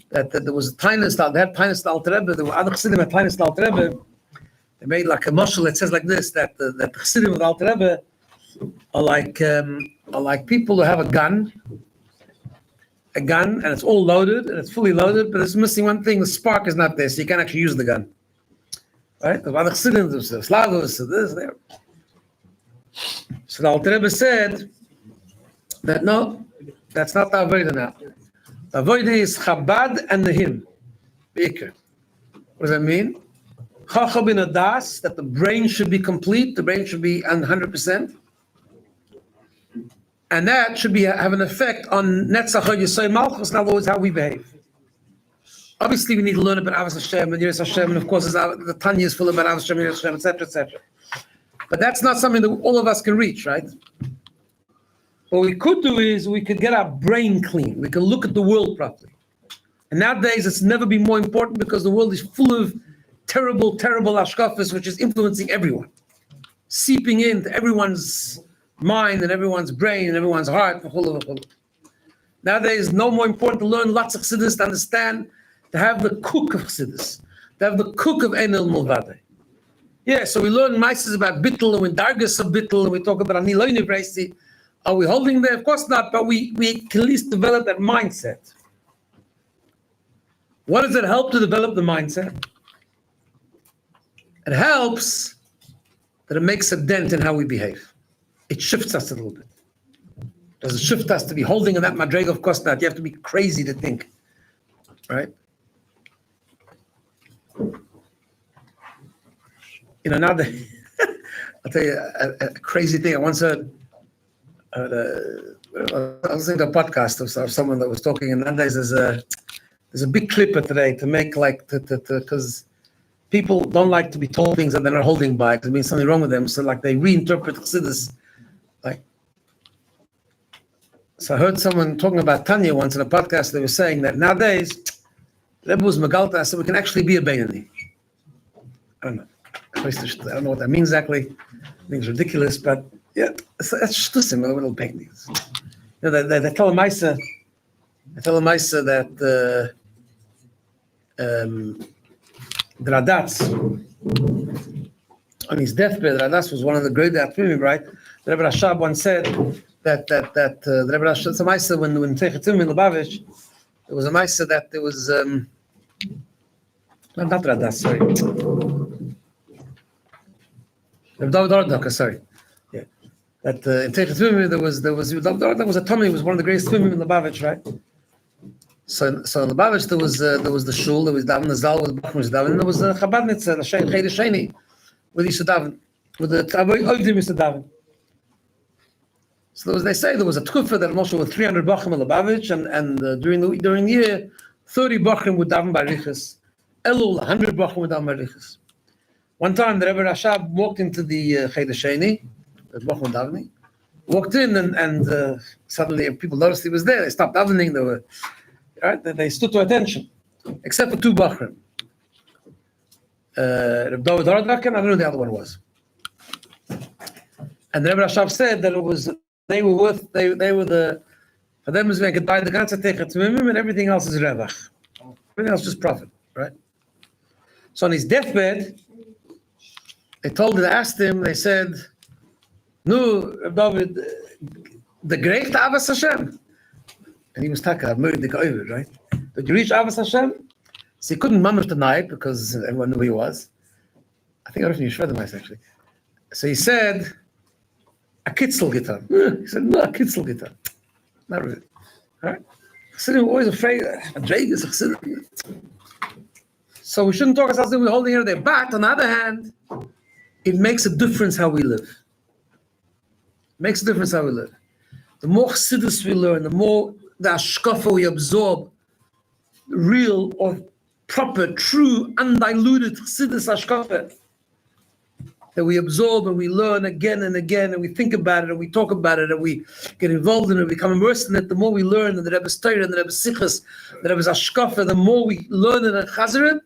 that there was a Tainus, they had Tainus Alter Rebbe, there were other Chassidim at Tainus Alter Rebbe. They made like a mashal that says like this, that the Chassidim of Alter Rebbe, are like people who have a gun, and it's all loaded and it's fully loaded, but it's missing one thing: the spark is not there, so you can't actually use the gun. Right? The other cylinders, the Slavos, this, there. So the Alter Rebbe said that no, that's not the avodah now. The avodah is Chabad and the hymn. What does that mean? Chacham in a das, that the brain should be complete, the brain should be 100%. And that should have an effect on Netzach Yisrael Malchus, in other words, how we behave. Obviously, we need to learn about Avos Hashem and Yiras Hashem, and of course, the Tanya is full about Avos Hashem, Yiras Hashem, etc., etc. But that's not something that all of us can reach, right? What we could do is we could get our brain clean. We can look at the world properly. And nowadays, it's never been more important because the world is full of terrible, terrible ashkafas, which is influencing everyone, seeping into everyone's mind and everyone's brain and everyone's heart. Nowadays, no more important to learn lots of chassidus, to understand, to have the cook of chassidus, to have the cook of Enel Mulvade. Yeah, so we learn maises about bittul and we dargas of bittul, and we talk about ani lo university. Are we holding there? Of course not, but we can at least develop that mindset. What does it help to develop the mindset? It helps that it makes a dent in how we behave. It shifts us a little bit. Does it shift us to be holding in that madrega? Of course not. You have to be crazy to think, right? You know, now I'll tell you a crazy thing. I once heard, I was listening to a podcast of someone that was talking, and nowadays there's a big clipper today to make because people don't like to be told things that they're not holding by, because there means something wrong with them. So like they reinterpret chassidus. So I heard someone talking about Tanya once in a podcast. They were saying that nowadays, Rebbe was Megalta, so we can actually be a Beinani. I don't know. I don't know what that means exactly. I think it's ridiculous, but yeah, that's just listen, a little Beinani. You know, they tell a Maisa that the Radatz, on his deathbed, Radatz was one of the great Atmimim, right? The Rebbe Rashab once said that the Rebbe Rashab, it's a Maisa when Techetum in Lubavitch, there was a Maisa that there was not Radatz, sorry. Rebbe David Ordaka, sorry. Yeah. That in Techetum there was a Tommy, was one of the greatest Tmimim in Lubavitch, right? So in Lubavitch there was the shul, there was Davin, the Zal, was Bachman, was Davin, and there was the Chabadnitz, the Sheikh Cheder Sheni, with Yisud Davin, with the Ovdim Yisud Davin. So they say there was a tkufa that Moshe with 300 bachim in Lubavitch, and during the year, 30 bachim would daven by Riches. Elul, 100 bachim would daven by Riches. One time, the Rebbe Rashab walked into the Cheder Sheni, the bachim davening, walked in, and suddenly people noticed he was there. They stopped davening. They stood to attention, except for two bachim. Rabbi David Haradak, and I don't know who the other one was. And the Rebbe Rashab said that it was. They were for them is they could buy the ganze Techetum and everything else is revach. Everything else is just profit, right? So on his deathbed, they asked him, they said, "No, David, the great Avos Hashem." And he was taka, the over, right? Did you reach Avos Hashem? So he couldn't mamish deny it because everyone knew who he was. I think I was from Yeshua actually. So he said, a kitzel gitan. He said, no, a kitzel gitan. Not really. All right? Chassidim were always afraid, a drag is a Chassidim. So we shouldn't talk ourselves we're holding here there. But on the other hand, it makes a difference how we live. It makes a difference how we live. The more Chassidus we learn, the more the Ashkafa we absorb, real or proper, true, undiluted Chassidus Ashkafa, that we absorb and we learn again and again, and we think about it, and we talk about it, and we get involved in it, become immersed in it. The more we learn, and the Rebbe's Torah, and the Rebbe's Sichos, the Rebbe's Ashkafa, the more we learn it and chazer it,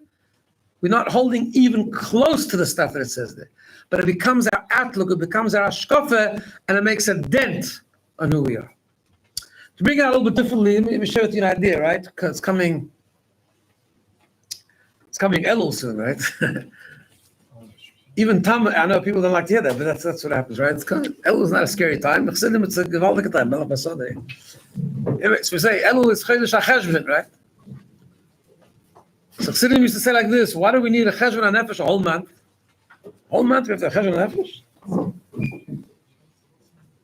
we're not holding even close to the stuff that it says there. But it becomes our outlook, it becomes our Ashkafa, and it makes a dent on who we are. To bring it out a little bit differently, let me share with you an idea, right? Because it's coming Elul soon, right? Even Tam, I know people don't like to hear that, but that's what happens, right? It's kind of, Elul is not a scary time. Chassidim, it's a gewaltige time. Melech Basodeh. So we say Elul is Chodesh HaCheshvan, right? So Chassidim used to say like this: why do we need a Cheshvan HaNefesh a whole month? Whole month we have to have Cheshvan HaNefesh?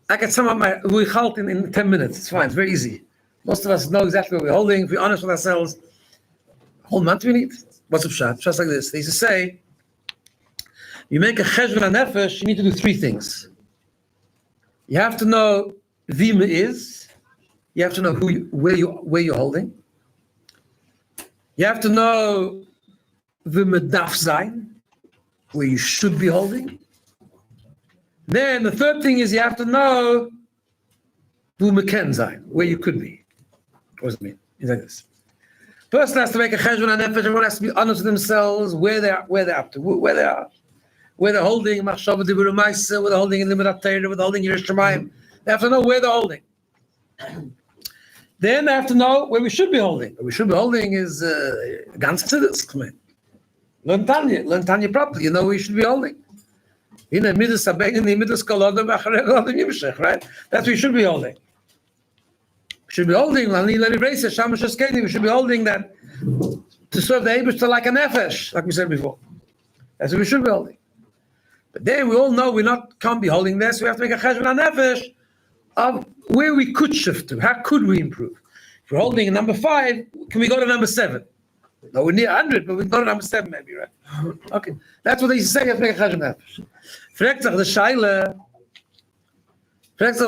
I can sum up my Ruichalt in 10 minutes. It's fine. It's very easy. Most of us know exactly what we're holding. If we're honest with ourselves, whole month we need. What's up, Pshat? Just like this. They used to say, you make a Cheshvan HaNefesh, you need to do three things. You have to know Vima is. You have to know where you're holding. You have to know Vima Daf Zayin, where you should be holding. Then the third thing is you have to know Vima Ken Zayin, where you could be. What does it mean? It's like this. Person has to make a Cheshvan HaNefesh. Everyone has to be honest with themselves where they're up to, where they are. Where they're holding Machshava Dibur Maisa, where they're holding in Limud HaTorah, where they're holding Yiras Shamayim. They have to know where they're holding. Then they have to know where we should be holding. Where we should be holding is ganz Tzidus. Learn Tanya properly. You know where you should be holding. In the Midas Sabeng, in the Midas Kolodom, right? That's where you should be holding. We should be holding, we should be holding that to serve the Eibushter like a nefesh, like we said before. That's what we should be holding. But then we all know can't be holding this. So we have to make a cheshvan nefesh of where we could shift to. How could we improve? If we're holding a number 5, can we go to number 7? No, we're near 100, but we can go to number 7 maybe, right? Okay, that's what they used to say. You have to make a cheshvan nefesh. Fragt sich the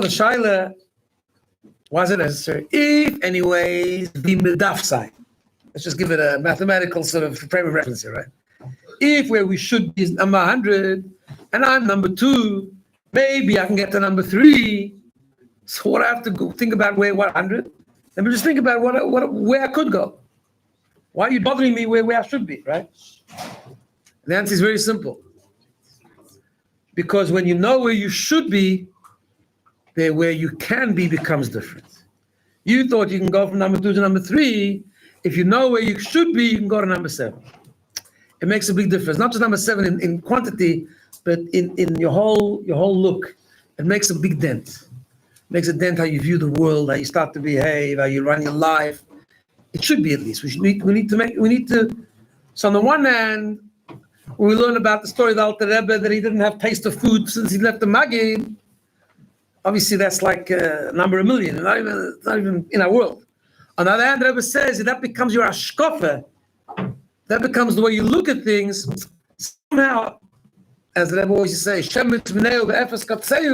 Shaila, why is it necessary? If, anyways, the medaf sign. Let's just give it a mathematical sort of frame of reference here, right? If where we should be is number 100, and I'm number 2, maybe I can get to number 3. So what I have to go think about what 100? Let me just think about where I could go. Why are you bothering me where I should be, right? The answer is very simple. Because when you know where you should be, there where you can be becomes different. You thought you can go from number 2 to number 3. If you know where you should be, you can go to number 7. It makes a big difference. Not just number 7 in quantity, but in your whole look. It makes a big dent. It makes a dent how you view the world, how you start to behave, how you run your life. It should be at least. We need to. So on the one hand, when we learn about the story of the Alter Rebbe that he didn't have taste of food since he left the Maggid, obviously that's like a number of million, not even in our world. On the other hand, the Rebbe says that becomes your ashkofa, that becomes the way you look at things. Somehow, as the Rebbe always used to say,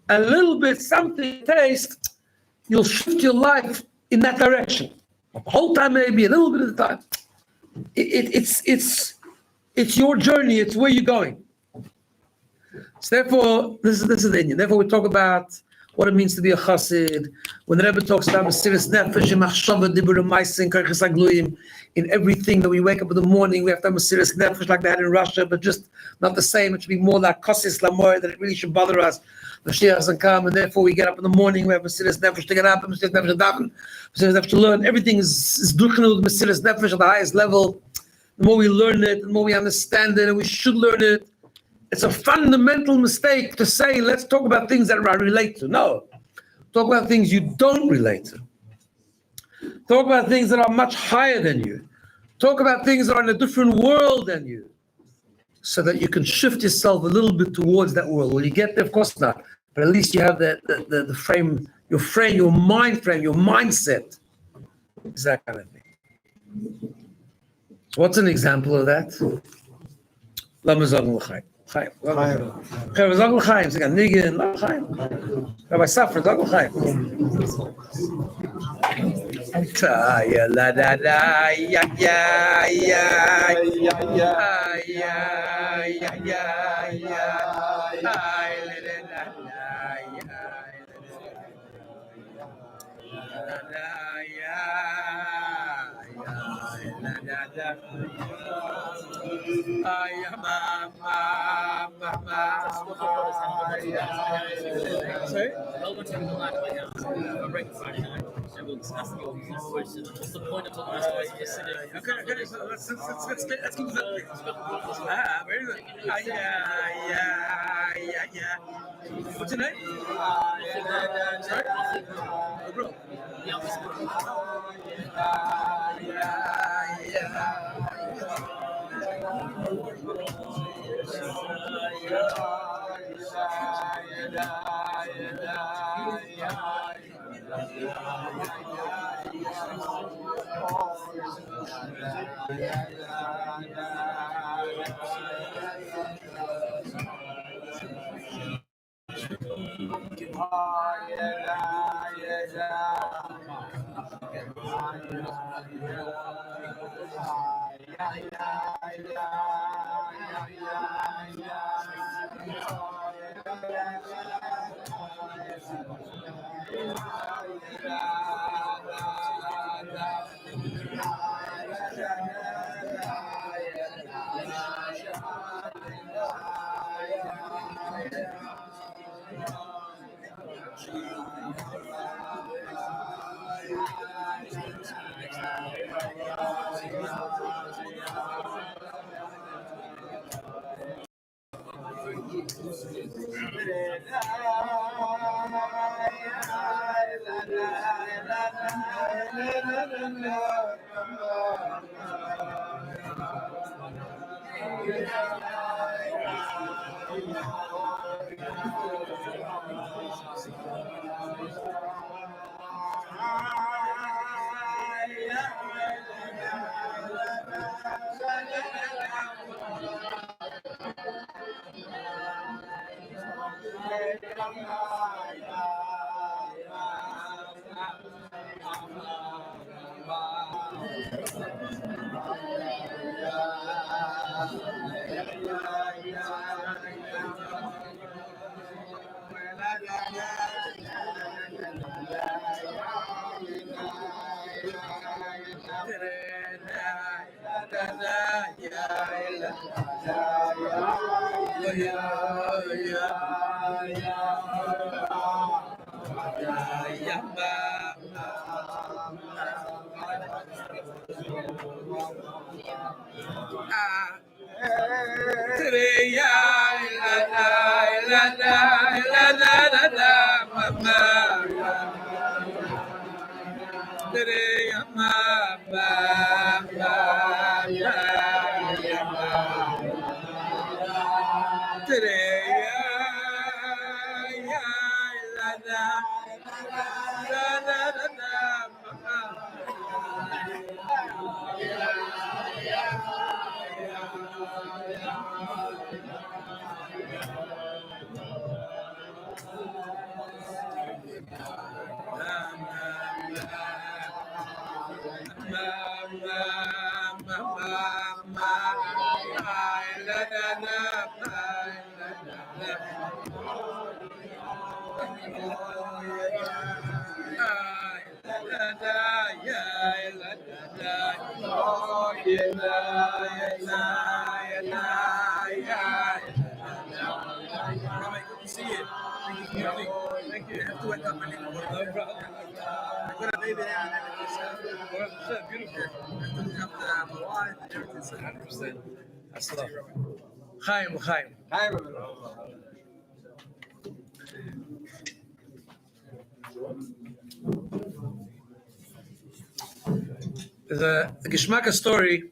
a little bit something taste, you'll shift your life in that direction. The whole time, maybe a little bit of the time. It's your journey. It's where you're going. So therefore, this is the Indian. Therefore, we talk about what it means to be a chassid. When the Rebbe talks about Mesiras Nefesh, Machshava Dibur Maisa, Karchas Agluim, in everything that we wake up in the morning, we have to have Mesiras Nefesh like that in Russia, but just not the same. It should be more like Kosis Lamoy, that it really should bother us. Mashiach hasn't come, and therefore we get up in the morning, we have Mesiras Nefesh to get up, and Mesiras Nefesh to daven, Mesiras Nefesh to learn. Everything is duchnud, Mesiras Nefesh at the highest level. The more we learn it, the more we understand it, and we should learn it. It's a fundamental mistake to say, let's talk about things that I relate to. No. Talk about things you don't relate to. Talk about things that are much higher than you. Talk about things that are in a different world than you. So that you can shift yourself a little bit towards that world. Will you get there? Of course not. But at least you have the frame, your mind frame, your mindset. Is that kind of thing. What's an example of that? Lama Zogel L'chaim. Chaim. Chaim Zogel L'chaim. It's like a niggin. Rabbi Safra Zogel L'chaim. Ya la da da ya ya ya ya ya ya ya What's the point of talking about specific? Okay, so let's keep that. Very good. Yeah. What's your name? Sorry? Bro. See it. Thank you. Thank you. I have to wake up. No problem. I got a baby there and everything. Beautiful. I have to look up my wife and everything. So 100%. That's love. Chaim. There's a Geschmacka story,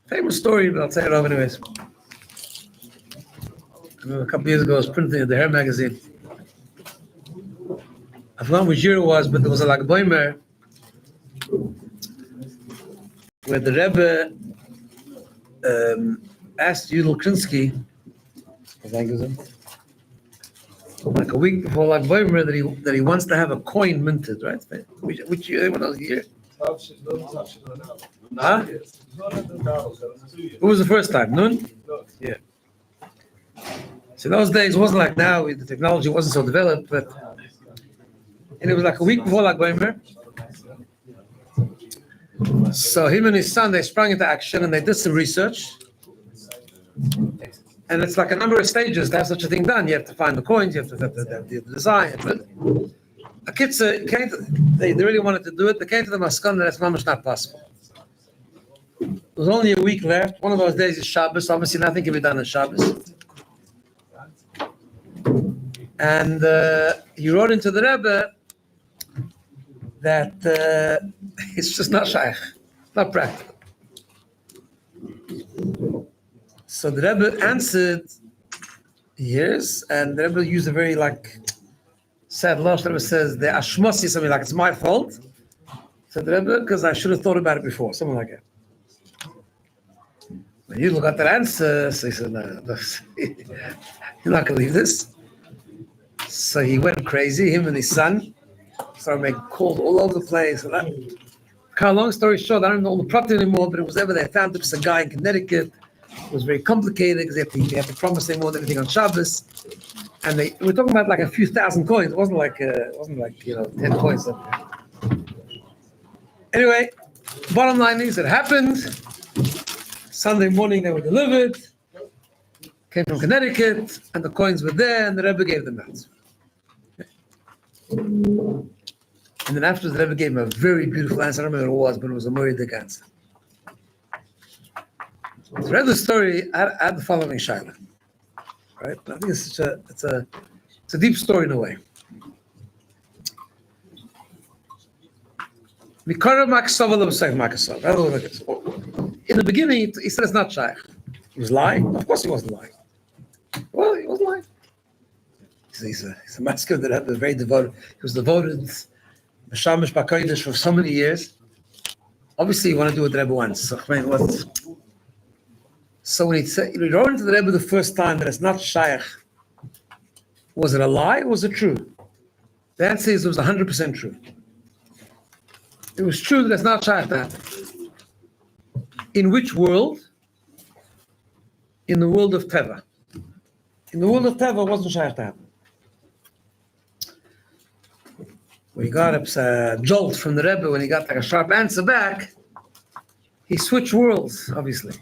famous story, but I'll tell it off anyways. I remember a couple of years ago, I was printing in the Hair magazine. I forgot which year it was, but there was a Lag Boimer where the Rebbe asked Yudel Krinsky, like a week before Lag Boimer, that he wants to have a coin minted, right? Which year? When I was here? Huh? Who was the first time? Nun? Yeah. So those days it wasn't like now, the technology wasn't so developed, but and it was like a week before Lag Boimer. So him and his son, they sprung into action and they did some research. And it's like a number of stages to have such a thing done. You have to find the coins, you have to have the design. But a kid they really wanted to do it. They came to the Maskon, that's not possible. There was only a week left. One of those days is Shabbos. Obviously, nothing can be done on Shabbos. And he wrote into the Rebbe that it's just not shaykh, not practical. So the Rebbe answered, yes, and the Rebbe used a very sad lashon. The Rebbe says, the ashmosi, something like, it's my fault. So the Rebbe, because I should have thought about it before, something like that. When you look at that answer, so he said, no, you're not going to leave this. So he went crazy, him and his son, started making calls all over the place. Long story short, I don't know all the property anymore, but it was ever they found this a guy in Connecticut. It was very complicated because they had to promise them more than anything on Shabbos. And we're talking about like a few thousand coins. It wasn't like 10 coins. Anyway, bottom line is it happened. Sunday morning they were delivered. Came from Connecticut, and the coins were there, and the Rebbe gave them out. And then afterwards, the Rebbe gave him a very beautiful answer. I don't remember what it was, but it was a very big answer. So I read the story. I had the following shaila, right? I think it's a deep story in a way. In the beginning, he said it's not shaykh. He was lying. Of course, he wasn't lying. Well, he wasn't lying. He's a masculine that had very devoted. He was devoted Meshamish B'Kodesh for so many years. Obviously, you want to do what the Rebbe wants. So when he wrote into the Rebbe the first time that it's not shaykh, was it a lie or was it true? The answer is it was 100% true. It was true that it's not shaykh to happen. In which world? In the world of Teva. In the world of Teva, it wasn't shaykh to happen. When he got a jolt from the Rebbe, when he got like a sharp answer back, he switched worlds, obviously.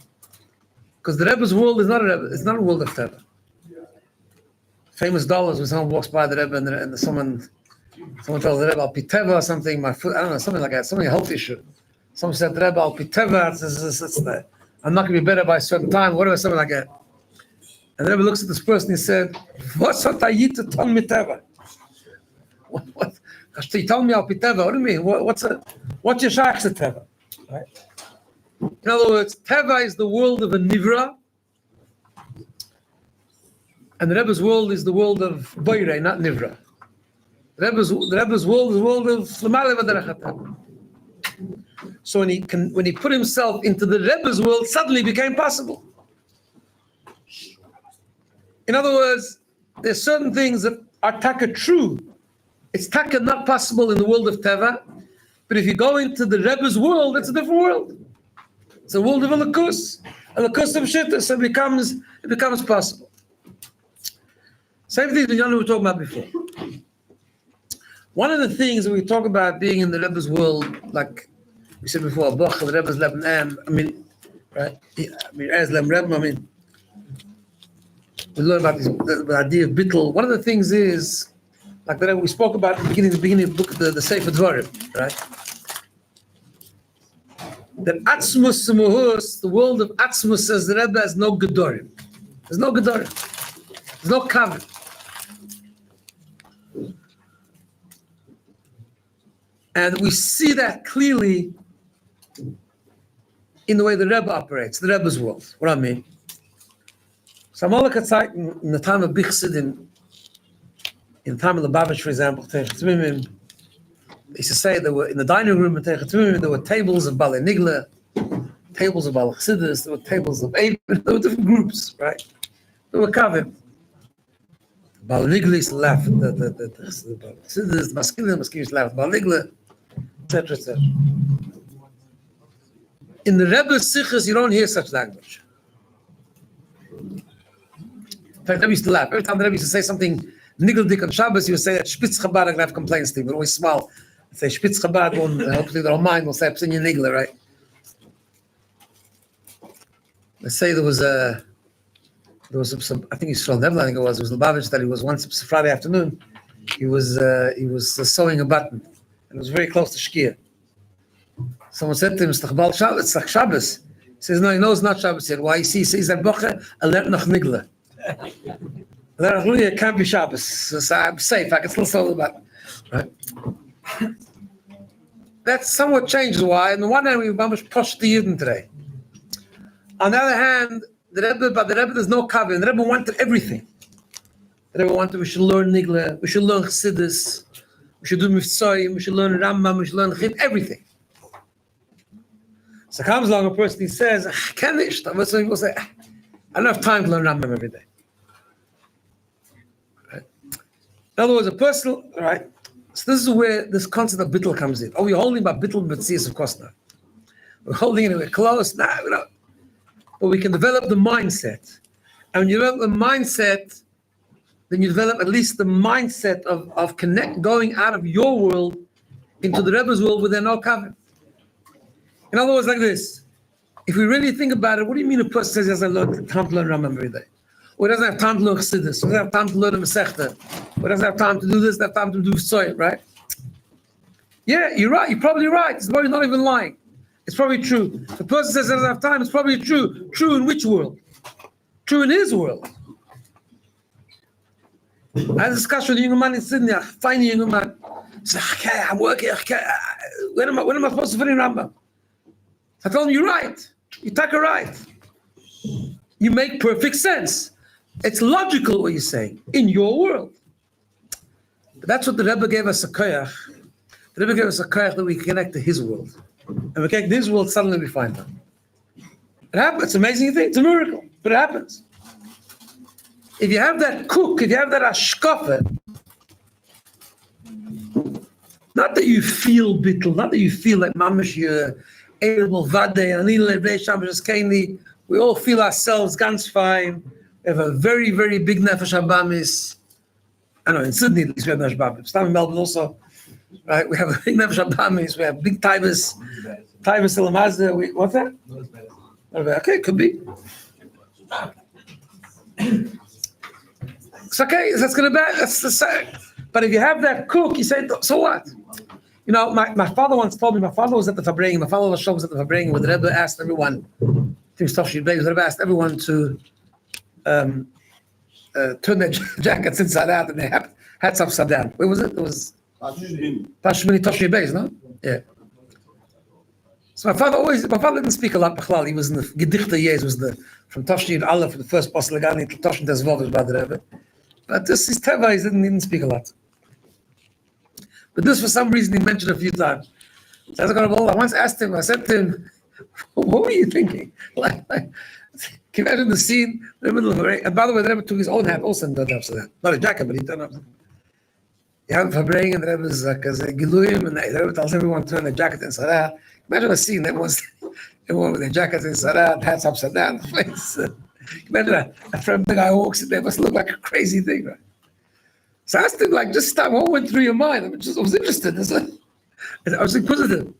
Because the Rebbe's world is not a Rebbe, it's not a world of Teva. Famous dollars when someone walks by the Rebbe and someone tells the Rebbe, I'll be Teva or something, my foot, I don't know, something like that, something a health issue. Someone said, Rebbe, I'll be Teva, I'm not going to be better by a certain time, whatever, something like that. And the Rebbe looks at this person and he said, what's what you to tell me Teva? What? You told me I'll be Teva, what do you mean? What's your shaykh to Teva? Right? In other words, Teva is the world of a Nivra, and the Rebbe's world is the world of Gourary, not Nivra. The Rebbe's world is the world of L'malei v'derech Teva. So when he put himself into the Rebbe's world, suddenly it became possible. In other words, there's certain things that are taka true. It's taka not possible in the world of Teva, but if you go into the Rebbe's world, it's a different world. It's a world of Elikus of Shittus, so it becomes possible. Same thing that we were talking about before. One of the things that we talk about being in the Rebbe's world, like we said before, the Rebbe's Leben Am, right? As Lem Rebbe, we learn about the idea of bittul. One of the things is, like the Rebbe we spoke about at the beginning of the book, the Sefer Dvarim, right? That Atzmus Muhus, the world of Atzmus, says the Rebbe has no Gedorim. There's no Gedorim. There's no Kavod. And we see that clearly in the way the Rebbe operates, the Rebbe's world. What I mean? So Amalek Hatzait, in the time of Bichsidim, in the time of the Lubavitch, for example, they used to say there were, in the dining room at Teichat there were tables of Balei Nigla, tables of Balei Chassidus, there were tables of Eib, there were different groups, right? There were Kavim. Balei Nigla used to laugh, the Chassidus, the Maskilim used to laugh at Balei Nigla, etc., etc. In the Rebbe's Sichos, you don't hear such language. In fact, Rebbe used to laugh. Every time the Rebbe used to say something niggledick on Shabbos, he would say that Spitz Chabad are going to have complaints to him. But always smile. Say Spitz Chabad won't, hopefully they don't mind, will say Psinya Nigla, right? Let's say there was some, I think he's from Neville, I think it was Lubavitch, that he was once Friday afternoon, he was sewing a button, and it was very close to Shkia. Someone said to him, it's like Shabbos. He says, no, he knows it's not Shabbos yet. Why? He says that Boche alert nach Nigla. It can't be Shabbos, so I'm safe. I can still tell about it, right? That somewhat changes why. On the one hand, we must push the Yidden today. On the other hand, the Rebbe there's no cover. The Rebbe wanted everything. The Rebbe wanted we should learn Nigla, we should learn Chassidus, we should do Mifsoim, we should learn Rambam, we should learn Chid, everything. So comes along a person, he says, I can't. So he will say, I don't have time to learn Rambam every day. Right? In other words, a person, right? So this is where this concept of bittul comes in. Oh, we're holding by bittul mitzvahs, of course not. We're holding it, we're close, nah, we don't. But we can develop the mindset. And when you develop the mindset, then you develop at least the mindset of going out of your world into the Rebbe's world where they're no covered. In other words, like this. If we really think about it, what do you mean a person says he doesn't have time to learn Rambam every day? Or he doesn't have time to learn Chassidus, or he doesn't have time to learn a Masechta, or he doesn't have time to do this, doesn't have time to do Soy, right? Yeah, you're right, you're probably right. It's probably not even lying. It's probably true. If a person says he doesn't have time, it's probably true. True in which world? True in his world. I had a discussion with a young man in Sydney, a fine young man. He said, okay, I'm working, okay. When am I supposed to finish Rambam? I told him, you're right. You take it right. You make perfect sense. It's logical what you're saying in your world. But that's what the Rebbe gave us a koyach. The Rebbe gave us a koyach that we connect to his world. And we connect to his world, suddenly we find them. It happens. It's an amazing thing. It's a miracle. But it happens. If you have that cook, if you have that ashkafa, not that you feel bittul, not that you feel like mamash, you're able, vade, we all feel ourselves ganz fine. We have a very, very big nefesh habamis. I know, in Sydney, at least we have nefesh habamis. Some in Melbourne also, right? We have a big nefesh habamis. We have big taivas ilamazda. What's that? Okay, could be. It's okay. That's going to be. That's the same. But if you have that cook, you say, so what? You know, my father once told me. My father was at the Farbrengen. My father was at the Farbrengen when the Rebbe asked everyone. The Rebbe asked everyone to turn their jackets inside out and their hats upside down. Where was it? It was Tashmini Beis, no? Yeah. So my father didn't speak a lot. He was in the Gedichte years. Was from Tashmini Aleph for the first Pasuk Legani to Tashmini Tezvov by the Rebbe. But this is Teva. He didn't speak a lot. But this, for some reason, he mentioned a few times. So I once asked him. I said to him, "What were you thinking? Like, can you imagine the scene in the middle of the rain?" And by the way, the Rebbe took his own hat also and turned up to that. Not a jacket, but he turned up. You have Farbrengen, and the Rebbe is like as a Giluyim, and the Rebbe tells everyone to turn their jacket inside out. Imagine a scene. Everyone with their jackets inside out, hats upside down. Imagine a friend, the guy walks in there, must look like a crazy thing, right? So I asked him, like, just time, what went through your mind? I was interested. I was inquisitive.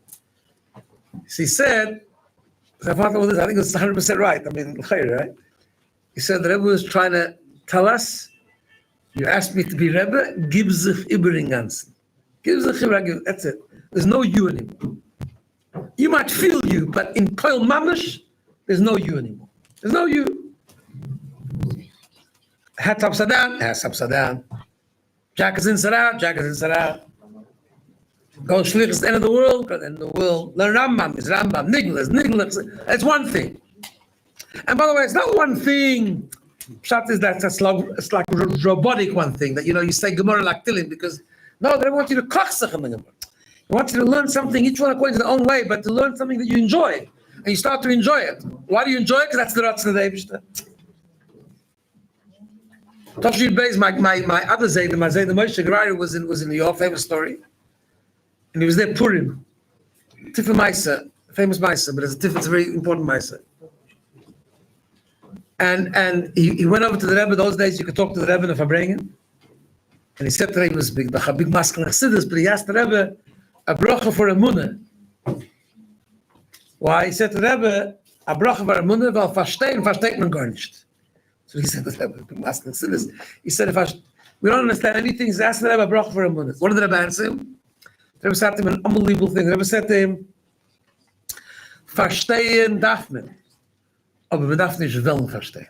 So he said, I think it was 100% right. I mean, right? He said the Rebbe was trying to tell us, you asked me to be Rebbe, gib sich überinganzen. Gib sich überinganzen. That's it. There's no you anymore. You might feel you, but in Koil Mamish, there's no you anymore. There's no you. Hats upside down, hats upside down. Jackets inside out, jackets inside out. Go shlich is the end of the world, go to the end of the world. Learn Rambam is Rambam, Nigla. That's one thing. And by the way, it's not one thing. Pshat is that it's like a robotic one thing that you say Gemara like Tilim because no, they want you to koch sich in the Gemara. They want you to learn something, each one according to their own way, but to learn something that you enjoy. And you start to enjoy it. Why do you enjoy it? Because that's the Ratzon of the Eibishter. Tashir Beis, my other Zayda, my Zayda Moshe Gourary was in New York, famous story. And he was there Purim. Tifel Maisa, famous Maisa, but it's a very important Maisa. And he went over to the Rebbe. Those days you could talk to the Rebbe in Farbrengen. And he said to the Rebbe, he was big masculine chassidus, but he asked the Rebbe a bracha for Emunah. Why? He said to the Rebbe, a bracha for Emunah, weil versteht man gar nicht. So he said to the Rebbe, big masculine chassidus. He said, we don't understand anything, he's asking the Rebbe a bracha for Emunah. What did the Rebbe answer him? The Rebbe said to him an unbelievable thing. The Rebbe said to him, verstehen darf man. Aber man darf nicht wollen verstehen.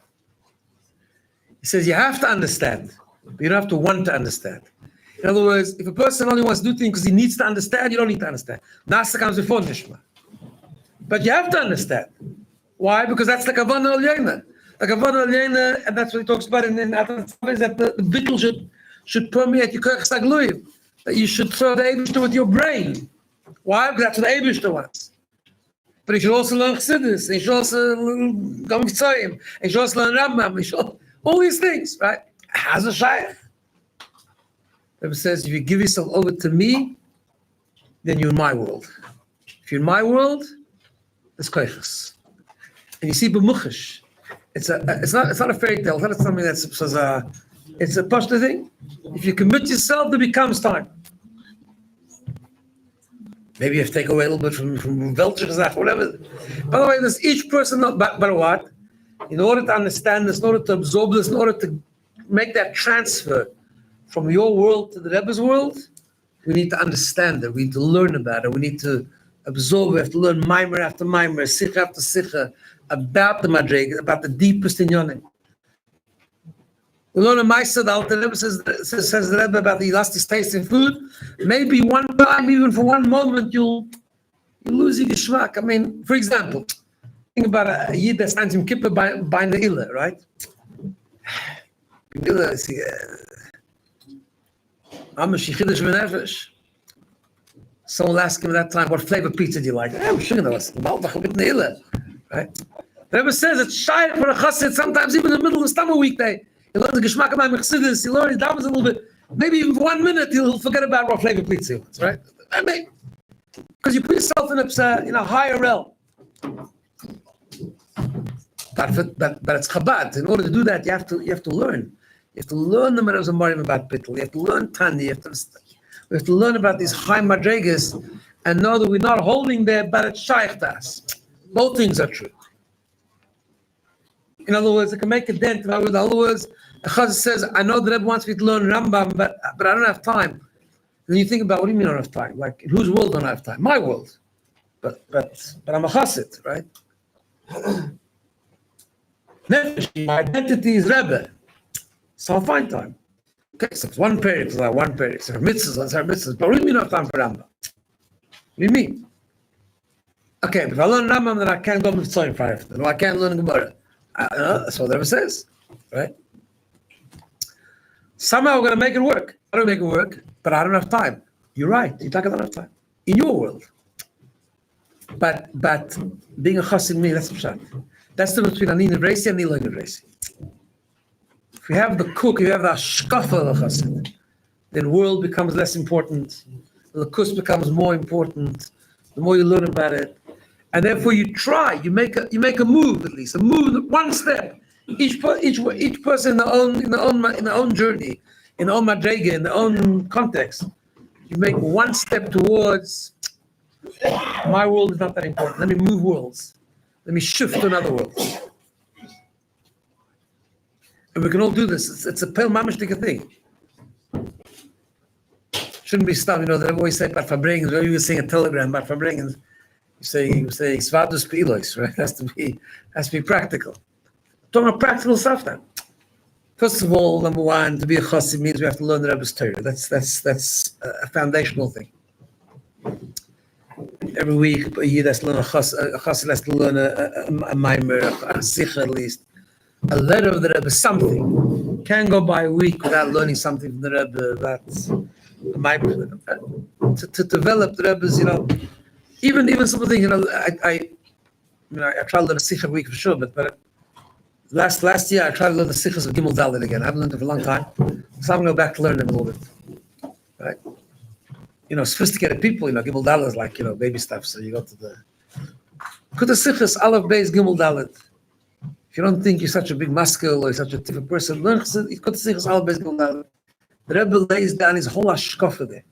He says you have to understand, but you don't have to want to understand. In other words, if a person only wants to do things because he needs to understand, you don't need to understand. Nasa comes before Nishma. But you have to understand. Why? Because that's the Kavanah Al-Yena. The Kavanah Al-Yena, and that's what he talks about in Atanat, is that the bittul should permeate your Koach Sagluim. That you should throw the Eibishter with your brain. Why? Because that's what the Eibishter wants. But you should also learn Chassidus, and you should also go Mitzrayim, and you should also learn Rambam, all these things, right? How's a Shaykh? Rabbi says, if you give yourself over to me, then you're in my world. If you're in my world, it's koiches. And you see, b'muchish, it's not a fairy tale. It's not something it's a pashta thing. If you commit yourself, there becomes time. Maybe you have to take away a little bit from Welchers, whatever. By the way, there's each person, but what? In order to understand this, in order to absorb this, in order to make that transfer from your world to the Rebbe's world, we need to understand it. We need to learn about it. We need to absorb it. We have to learn mimer after mimer, sikha after sikha, about the Madrig, about the deepest in Yonim. We learn a Maisa, the Alter Rebbe says the Rebbe about the elastic taste in food. Maybe one time, even for one moment, you'll lose your geschmack. I mean, for example, think about a Yid that stands in Kippur by the Illa, right? Illa, someone will ask him at that time, what flavor pizza do you like? I'm sure that was right? The Rebbe says it's shy for a chassid, sometimes even in the middle of the summer weekday. He learns the geschmack of my chassidus, he learns, he dabbles a little bit. Maybe even for 1 minute, he'll forget about what flavor pizza is, right? I mean, because you put yourself in a higher realm. But it's Chabad. In order to do that, you have to learn. You have to learn the Medrash Marim about Bittul. You have to learn Tanya. We have to learn about these high madregas and know that we're not holding there, but it's shaykh to us. Both things are true. In other words, I can make a dent. In other words, the Chazal says, I know the Rebbe wants me to learn Rambam, but I don't have time. Then you think about, what do you mean I don't have time? Like, in whose world don't I have time? My world. But I'm a chassid, right? My identity is Rebbe. So I'll find time. Okay, so it's one period, it's like one period. So mitzvahs, but what do you mean I have time for Rambam? What do you mean? Okay, but if I learn Rambam, then I can't go with Mitzrayim Friday afternoon. No, I can't learn Gemara. That's what the Rebbe says, right? Somehow we're going to make it work. I don't make it work, but I don't have time. You're right. You're talking about time in your world. But being a chassid me, that's the pshat. That's the difference between ani nevresi and ani lo nevresi. If you have the cook, you have the hashkafa of the chassid, then world becomes less important. The kus becomes more important. The more you learn about it, and therefore you try. You make a move, at least a move, one step. Each person in their own journey, in their own madrega, in their own context. You make one step towards. My world is not that important. Let me move worlds. Let me shift to another world. And we can all do this. It's a pale mamashtika thing. Shouldn't be stuff, they always say about Farbrengen. You were saying a telegram about Farbrengen. You say Svadus Pilois, right? Has to be practical. Talking about practical stuff now. First of all, number one, to be a chassid means we have to learn the Rebbe's Torah. That's a foundational thing. Every week, a year, that's learn a chassid has to learn a maimer, a sikha at least, a letter of the Rebbe, something. Can't go by a week without learning something from the Rebbe. That's a maimer. To develop the Rebbe's, even some of the things, I try to learn a sikha a week for sure, but last year I tried to learn the sikhas of Gimel Dalet again. I haven't learned it for a long time, so I'm going to go back to learn them a little bit, right? Sophisticated people, Gimel Dalet is like, baby stuff. So you go to the Sikhas, Aleph Beis Gimel Dalet. If you don't think you're such a big muscle or such a different person, learn Chassid, go to Sikhas, Aleph Beis Gimel Dalet. The Rebbe lays down his whole hashkafa there.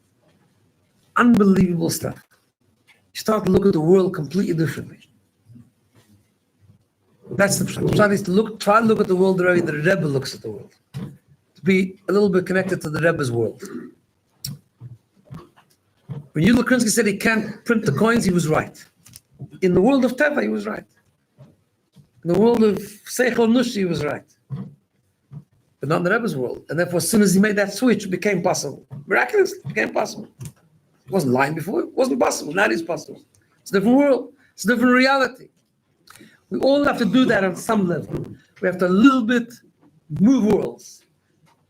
Unbelievable stuff. You start to look at the world completely differently. That's the pshat. The pshat is to try to look at the world the way the Rebbe looks at the world. To be a little bit connected to the Rebbe's world. When Yudel Krinsky said he can't print the coins, he was right. In the world of Teva, he was right. In the world of Seichel Nushi, he was right. but not in the Rebbe's world. And therefore, as soon as he made that switch, it became possible. Miraculously, it became possible. It wasn't lying before, it wasn't possible. Now it is possible. It's a different world, it's a different reality. We all have to do that on some level. We have to a little bit move worlds.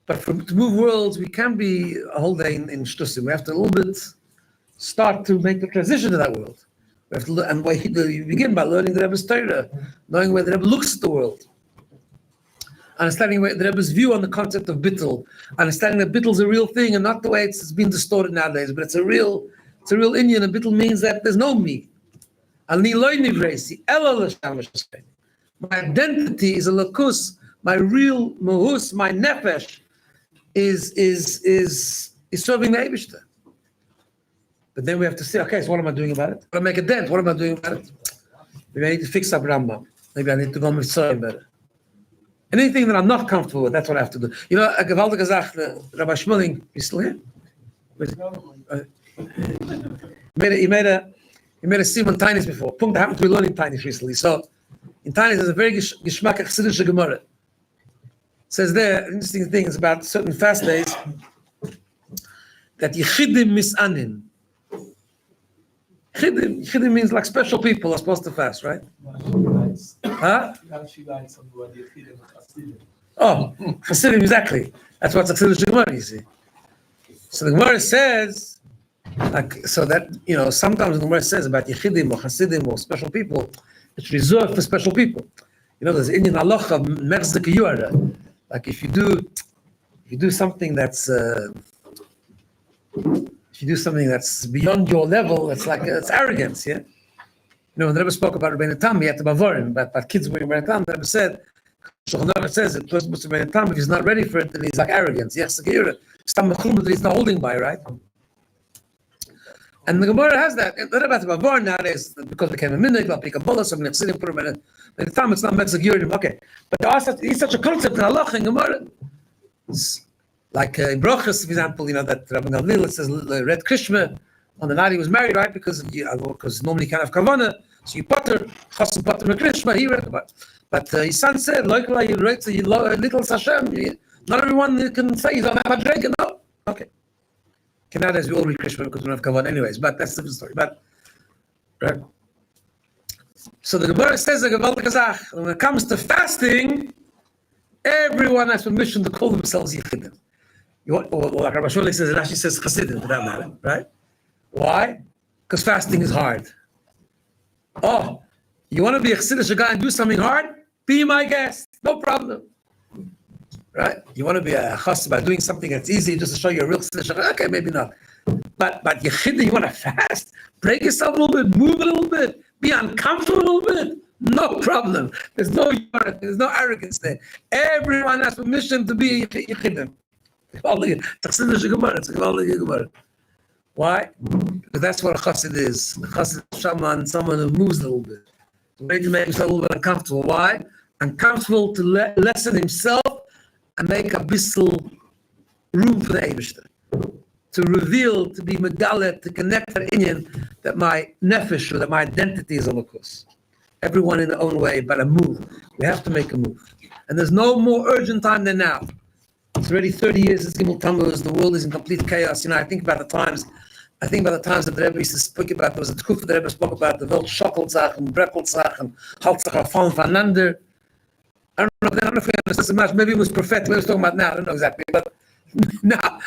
But to move worlds, we can't be a whole day in Shtussim. We have to a little bit start to make the transition to that world. We have to, and you begin by learning the Rebbe's Torah, knowing where the Rebbe looks at the world, understanding the Rebbe's view on the concept of bittul, understanding that bittul is a real thing and not the way it's been distorted nowadays, but it's a real Indian, and bittul means that there's no me. My identity is a lakus, my real mahus, my nefesh is serving the Eibishter. But then we have to say, okay, so what am I doing about it? I make a dent. What am I doing about it? Maybe I need to fix up Rambam. Maybe I need to go Michoel better. Anything that I'm not comfortable with, that's what I have to do. You know, a gewaltige Sache, Rabbi Schmeling, you still here? He made a Simon Tainis before. Punkt happened to be learning Tainis recently. So in Tainis, there's a very geschmack chassidische Gemara. It says there, interesting things about certain fast days, that Yechidim misanin. Yechidim means like special people are supposed to fast, right? Huh? Oh, Hasidim, exactly. That's what's Chassidish Gemara, you see. So the Gemara says, like, so that, you know, sometimes the Gemara says about Yechidim or Hasidim or special people, it's reserved for special people. You know, there's Indian halacha, merzdek yuara. Like if you do something that's beyond your level, it's like it's arrogance, yeah. You know, when the Rebbe spoke about Rabbi Tam, he had to bavorim about kids wearing Rabbi Tam. The Rebbe said, Shulchan says it was Rabbi Tam. If he's not ready for it, then he's like arrogance. Yes, some mechum that he's not holding by, right? And the Gemara has that. The Rebbe had to bavor nowadays because it became a minhag, like Kabbalah, so Nechsidim put him in it. By the time it's not Metzag. Okay, but there are such a concept in Allah and Gemara. Like in Brochus, for example, you know that Rabbi Gamliel, it says red Krishma on the night he was married, right? Because normally you can't have kavana, so you potter chasim potter Krishma. He read about, but his son said, "Loikla, you read so you little Hashem." Not everyone can say you don't have a drink. No, okay. Nowadays we all read Krishma because we don't have kavana, anyways. But that's a different story. But right. So the Gemara says when it comes to fasting, everyone has permission to call themselves Yechidim. Or like Rabbi Shmuel says, it actually says Chassidim for that matter, right? Why? Because fasting is hard. Oh, you want to be a Chassidish guy and do something hard? Be my guest, no problem. Right? You want to be a Chassid by doing something that's easy just to show you a real Chassidish guy? Okay, maybe not. But Yechidim, you want to fast? Break yourself a little bit, move a little bit, be uncomfortable a little bit? No problem. There's no arrogance there. Everyone has permission to be Yechidim. It's a why? Because that's what a chassid is. A chassid is someone who moves a little bit. Ready to make himself a little bit uncomfortable. Why? Uncomfortable to lessen himself and make a bissel room for the Eibishter. To reveal, to be megalet, to connect that inyan that my nefesh or that my identity is a lukus. Everyone in their own way, but a move. We have to make a move. And there's no more urgent time than now. It's already 30 years since Gimel Tammuz. The world is in complete chaos. You know, I think about the times that the Rebbe used to speak about. There was a Tkuf that the Rebbe spoke about the Welt Schokkelzach and Brekkelzach and Haltzach von Vanander. I don't know if we understand so much. Maybe it was prophetic. Maybe it was talking about now. I don't know exactly. But now,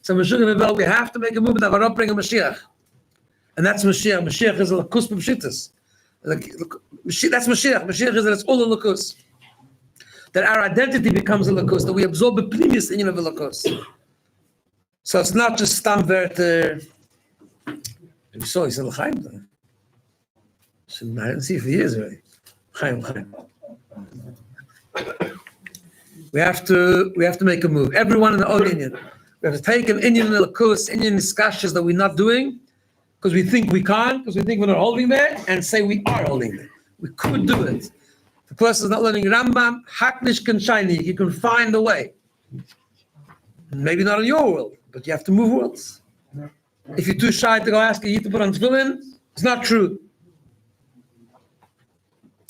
so we have to make a movement that we're not bringing Mashiach. And that's Mashiach. Mashiach is a lakus b'pshitas. That's Mashiach. Mashiach is that it's all a lakus. That our identity becomes a lakus, that we absorb the previous inyan of a lakus. So it's not just stam werte. You saw, he said l'chaim. I didn't see it for years already. Chaim. We have to make a move. Everyone in the own inyan. We have to take an inyan of lakus, inyan discussions that we're not doing, because we think we can't, because we think we're not holding there, and say we are holding there. We could do it. The person is not learning Rambam, Haknish can shiny. You can find a way. Maybe not in your world, but you have to move worlds. If you're too shy to go ask a Yid to put on tefillin, it's not true.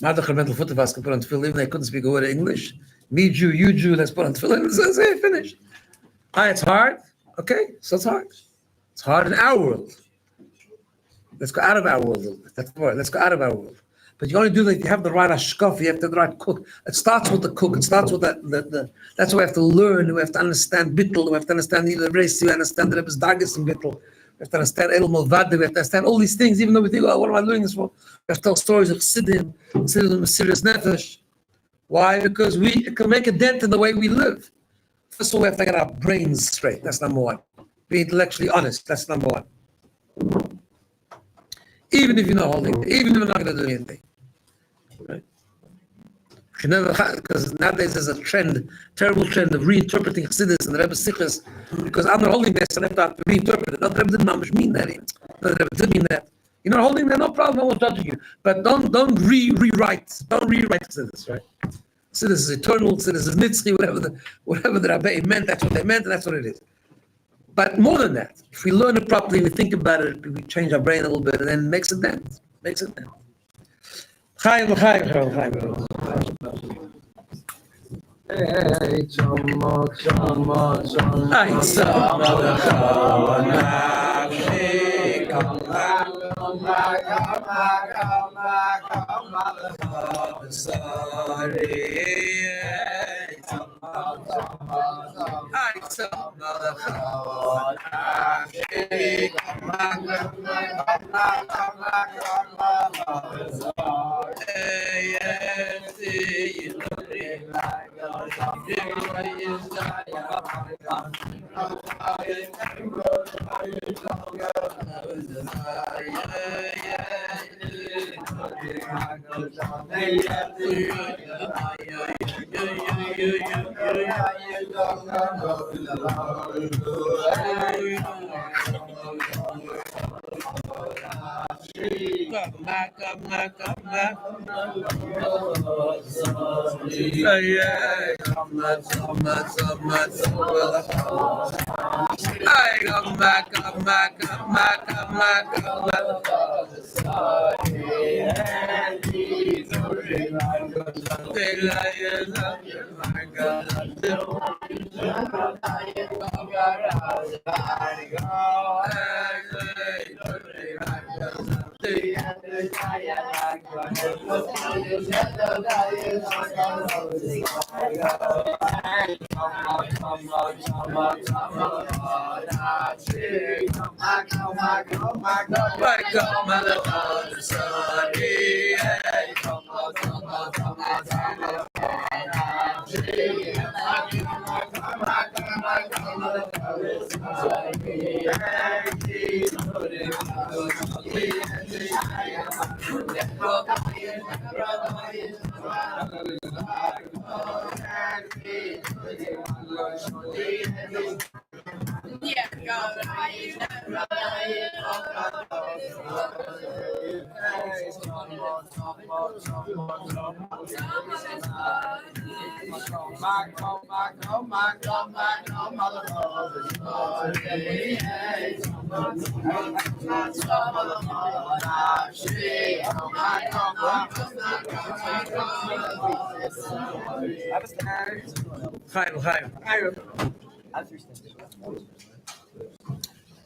Madach mental foot of us can put on tefillin, even they couldn't speak a word of English. Me Jew, you Jew, let's put on tefillin. It's finished. It's hard. Okay, so it's hard. It's hard in our world. Let's go out of our world. That's the word. Let's go out of our world. But you only do that if you have the right ashkaf, you have the right cook. It starts with the cook. It starts with that. That's why we have to learn. We have to understand bittul. We have to understand the race. We understand the Rebbe's dagas and bittul. We have to understand El Mulvad. We have to understand all these things, even though we think, oh, what am I learning this for? We have to tell stories of Siddim, serious nefesh. Why? Because it can make a dent in the way we live. First of all, we have to get our brains straight. That's number one. Be intellectually honest. That's number one. Even if you're not holding it, even if you're not going to do anything. Right? You never, because nowadays there's a terrible trend of reinterpreting Chassidus and the Rebbe's Sichos, because I'm not holding this, and I have to reinterpret it. Not the Rebbe didn't mean that. The Rebbe did mean that. You're not holding that, no problem, no one's judging you. But don't rewrite Chassidus, right? Chassidus is eternal, Chassidus is nitzchi, whatever the Rabbi meant, that's what they meant, and that's what it is. But more than that, if we learn it properly, we think about it, we change our brain a little bit, and then it makes it dent. Chaim. Hey, chama.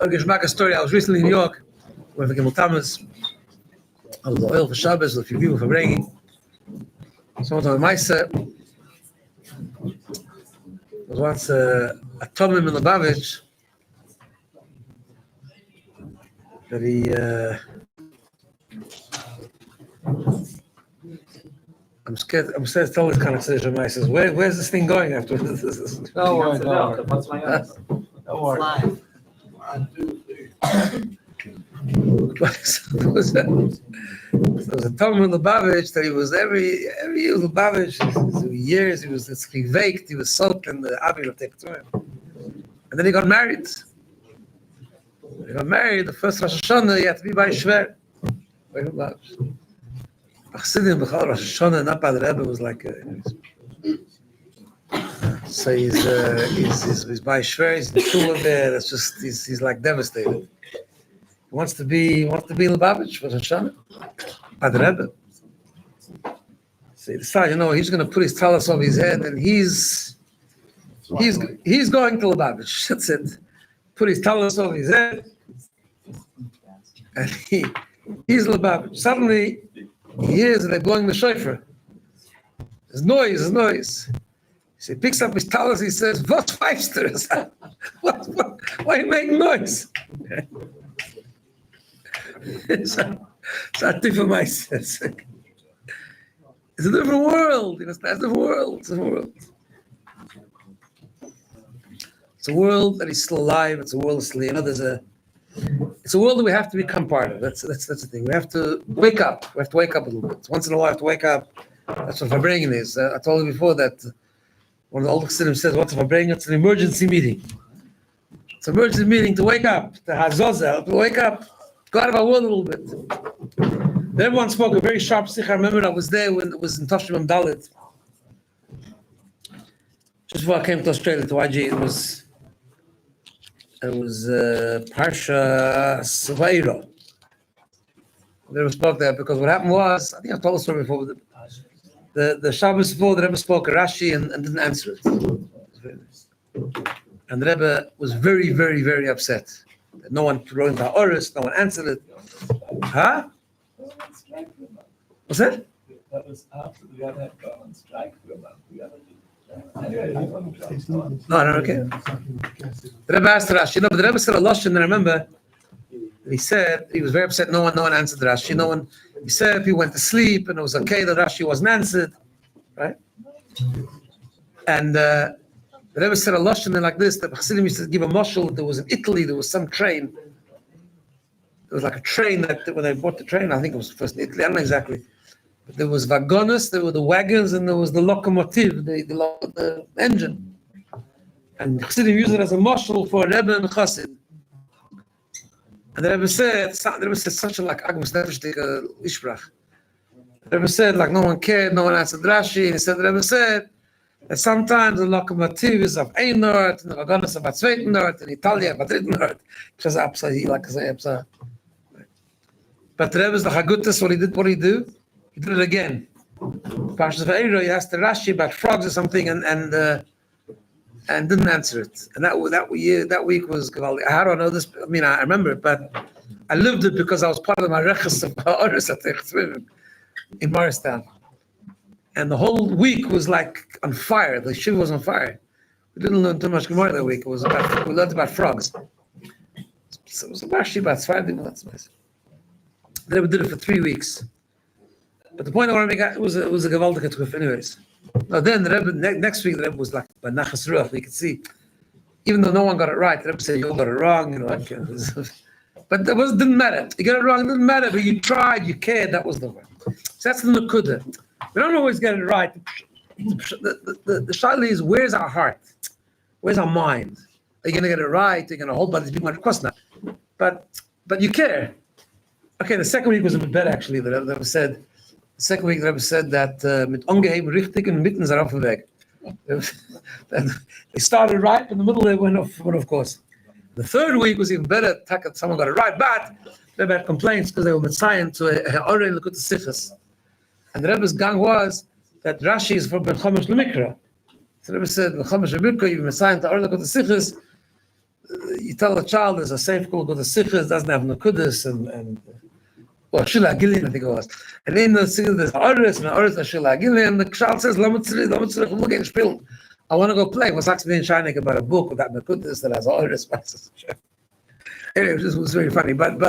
Geschmack story. I was recently in New York with Gimel Thomas. I was oil for Shabbos with a few people for Farbrengen. Someone told me, Maisa, there was once a Tomim in Lubavitch that he, I'm scared to tell this kind of situation. He says, where's this thing going after this? Don't worry. What's my answer? Don't worry. There was a Tom in Lubavitch that he was every year in Lubavitch, years, he was vaked, he was soaked in the Abi of Tektoim. And then he got married. The first Rosh Hashanah, he had to be by Shver. Chassidim, Michoel, Rosh Hashanah, not by the Rebbe, was like so he's by Shver, he's in the shul there, it's just, he's like devastated. He wants to be in Lubavitch for Rosh Hashanah, by the Rebbe. So So he decided, he's going to put his talus over his head, and he's going to Lubavitch. That's it. Put his talus over his head, and he's Lubavitch. Suddenly, he hears that they're blowing the shofar. There's noise. So he picks up his talus. He says, "What feisters? Why are you making noise?" It's a different mindset. It's a different world. It's a different world. It's a world that is still alive. It's a world that's still, it's a world that we have to become part of. That's the thing. We have to wake up. We have to wake up a little bit. Once in a while, we have to wake up. That's what Farbrengen is. I told you before that one of the old Chassidim says, "What's Farbrengen? It's an emergency meeting. It's an emergency meeting to wake up, to Hazozel, to wake up, go out of our world a little bit." Everyone spoke a very sharp sikh. I remember I was there when it was in Tashrim Dalit. Just before I came to Australia, to YG, it was Parsha Svairo. They never spoke there because what happened was, I think I've told the story before, the Shabbos before, the Rebbe spoke Rashi and didn't answer it. And the Rebbe was very, very, very upset. No one wrote into Oris, no one answered it. Huh? What's that? That was after we had that go on strike for a month. Anyway, No, okay. The Rebbe asked Rashi, but the Rebbe said a Lashon, and I remember he said he was very upset. No one answered Rashi. He said he went to sleep and it was okay that Rashi wasn't answered, right? And the Rebbe said a Lashon like this, that Chassidim used to give a mashal. There was in Italy, there was some train. There was like a train that when they bought the train, I think it was first in Italy, I don't know exactly. But there was vagones, there were the wagons, and there was the locomotive, the engine. And Chassidim used it as a mashal for Rebbe and Chassid. And the Rebbe said such a like Agmas Nefesh Ishbrach. The Rebbe said like no one cared, no one answered Rashi, and he said the Rebbe said that sometimes the locomotive is of ein Nord, and the vagones of a zweiten Nord, and Italia of a dritten Nord. Because he like to say but the Rebbe's the Hagutas, what he did? He did it again. Parshas Vayiro, he asked the Rashi about frogs or something, and didn't answer it. And that week was Gavaldi. How do I know this? I mean, I remember it, but I lived it because I was part of the Marechas of Oris in Morristown. And the whole week was like on fire. The shiva was on fire. We didn't learn too much Gemara that week. We learned about frogs. So it was a Rashi about 5 minutes. The Rebbe did it for 3 weeks. But the point I want to make, it was a Gavaldik Truf anyways. Now then, the Rebbe, next week, the Rebbe was like, by Nachas Ruach, we could see, even though no one got it right, the Rebbe said, you all got it wrong, but didn't matter. You got it wrong, it didn't matter, but you tried, you cared, that was the one. So that's the Nakuda. We don't always get it right. The Shaila is, where's our heart? Where's our mind? Are you going to get it right? Are you going to hold by these people? Of course not. But you care. Okay, the second week was a bit better, actually. The Rebbe said, the second week, the Rebbe said that mit ongeheben richtig and mitten sind auf dem Weg. They started right, but in the middle they went off course. The third week was even better. Someone got it right, but they had complaints because they were mitzayin to a Gourary Lekut Sichas. And the Rebbe's gang was that Rashi is for Ben Chomesh Lemikra. So the Rebbe said, Ben Chomesh Lemikra, you mitzayin to Gourary Lekut Sichas. You tell the child there's a safe school, go to Sichas, doesn't have Nekudis, and or Shila Gillian, I think it was. And in the Sichas, there's Oris, and Oris is Shila Gillian, and the child says, I want to go play. Was actually in Shining about a book that Nekudis that has Oris. Anyway, it was very funny. But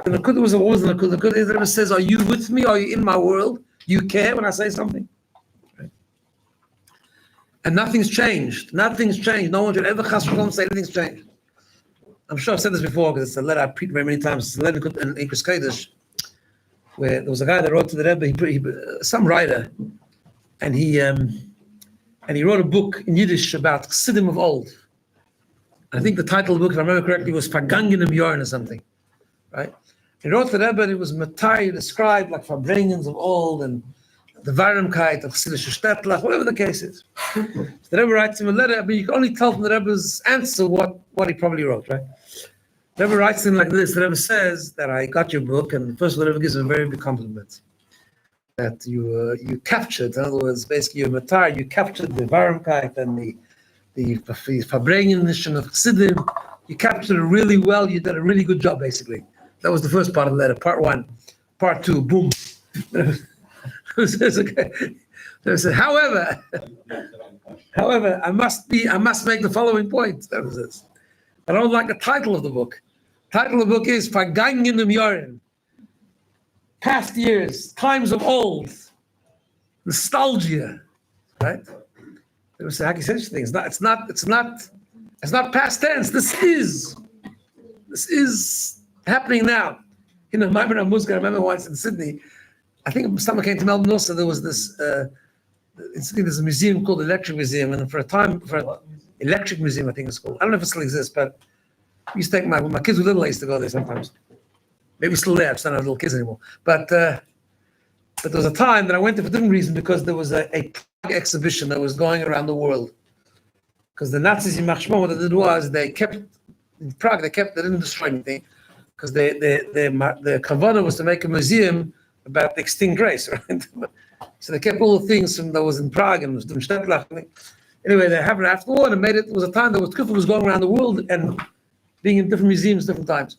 the Nekud was always the Nekud. The Nekud says, are you with me? Are you in my world? You care when I say something? Right? And nothing's changed. Nothing's changed. No one should ever say anything's changed. I'm sure I've said this before because it's a letter I preached very many times. It's a letter in Ikris Kodesh where there was a guy that wrote to the Rebbe, some writer, and he wrote a book in Yiddish about Chassidim of old. I think the title of the book, if I remember correctly, was Farbrengen or something, right? He wrote to the Rebbe, and it was Matai described like Farbrengens of old and the Varmkeit of Chassidische Shtetlach, whatever the case is. So the Rebbe writes him a letter, but you can only tell from the Rebbe's answer what he probably wrote, right? The Rebbe writes him like this. The Rebbe says that I got your book, and first of all, the Rebbe gives him a very big compliment. that you captured. In other words, basically you're matar, you captured the Varmkeit and the Farbrengen of Chassidim. You captured it really well. You did a really good job, basically. That was the first part of the letter, part one. Part two, boom. However, I must make the following point. That was this. I don't like the title of the book. The title of the book is Farbrengen im Jahren. Past years, times of old, nostalgia, right? They would say, how can you say such things? It's not past tense. This is happening now. You know, I remember once in Sydney, I think someone came to Melbourne also, there was this, in Sydney there's a museum called the Electric Museum, and for Electric Museum, I think it's called. I don't know if it still exists, but I used to take when my kids were little, I used to go there sometimes. Maybe still there, because I don't have little kids anymore. But there was a time that I went there for a different reason, because there was a Prague exhibition that was going around the world. Because the Nazis in Machshmon, what they did was, in Prague, they didn't destroy anything, because the kavanah was to make a museum about the extinct race, right? So they kept all the things from that was in Prague and was doing Stadtlach. Anyway, they have it after the war, and it was a time that Kufa was going around the world and being in different museums different times.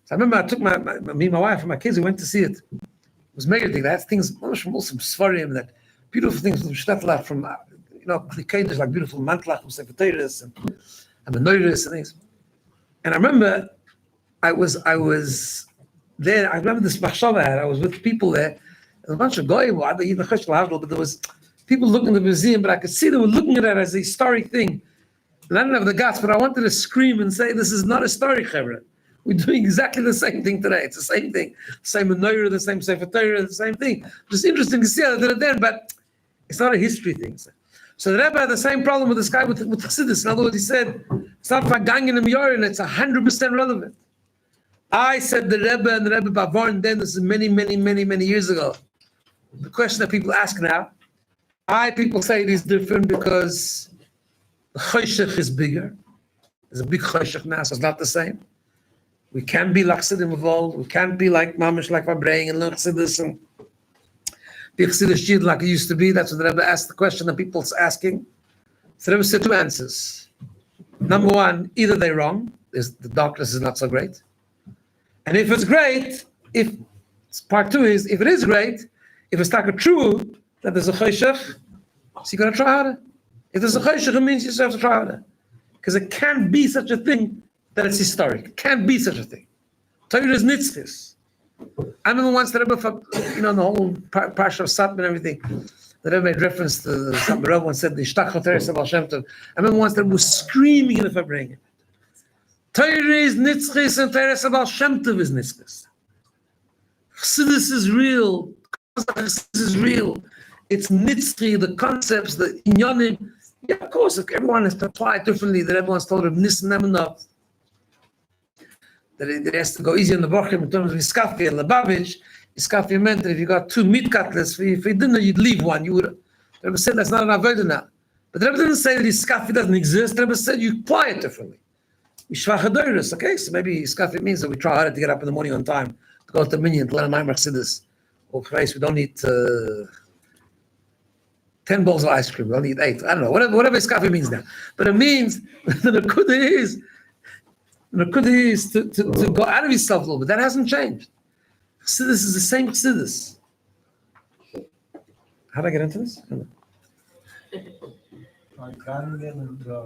So I remember I took me, my wife, and my kids. We went to see it. It was amazing. That's things from some Sfarim, that beautiful things from Stadtlach, from klikators like beautiful mantlach from Secretaries and menorahs and things. And I remember I was there. I remember this machshava I had. I was with people there. There was a bunch of goyim, but there was people looking at the museum, but I could see they were looking at it as a historic thing. And I didn't have the guts, but I wanted to scream and say, this is not historic, Chevron. We're doing exactly the same thing today. It's the same thing. Same menorah, the same Sefer Torah, the same thing. Just interesting to see how they did it then, but it's not a history thing. So the Rebbe had the same problem with this guy with Chassidus. In other words, he said, it's not Farbrengen im Jahren, it's 100% relevant. I said the Rebbe and the Rebbe Bavarn then, this is many, many, many, many years ago. The question that people ask now, people say it is different because the Choshech is bigger. There's a big Choshech now, so it's not the same. We can't be like Chassidim of old. We can't be like Mamish, like Farbrengen and Chassidus and be Chassidus Yid like it used to be. That's what the Rebbe asked the question that people's asking. So the Rebbe said two answers. Number one, either they're wrong, the darkness is not so great. And if it's great, part two is, if it is great, if it's not true that there's a Choshech, so you got to try harder. If there's a Choshech, it means you just have to try harder. Because it can't be such a thing that it's historic. It can't be such a thing. Torah is nitzchis. I remember once the Rebbe, the whole parsha of Satmar and everything, the Rebbe made reference to the Satmar Rebbe and said, the Ishtachot Teres Baal Shem Tov. I remember once the Rebbe was screaming in the Farbrengen. Torah is nitzchis and Teres Baal Shem Tov is nitzchis. Chassidus is real. Chassidus is real. It's nitzchi, the concepts, the inyanim. Yeah, of course, everyone has to apply it differently. That everyone's told of Nissen Nemenov. That it has to go easy on the Bochum in terms of Iskafi and Lubavitch. Iskafi meant that if you got two meat cutlets, for dinner, you'd leave one. You would. The Rebbe said that's not an avodah now. But the Rebbe didn't say that Iskafi doesn't exist. The Rebbe said you apply it differently. Okay, so maybe Iskafi means that we try harder to get up in the morning on time, to go to the minyan, to learn Maimar Chassidus. Or Christ, we don't eat 10 bowls of ice cream. We don't eat 8. I don't know, whatever Iskafi means now. But it means the Nakuda is to go out of yourself a little bit. That hasn't changed. Chassidus is the same Chassidus. How did I get into this?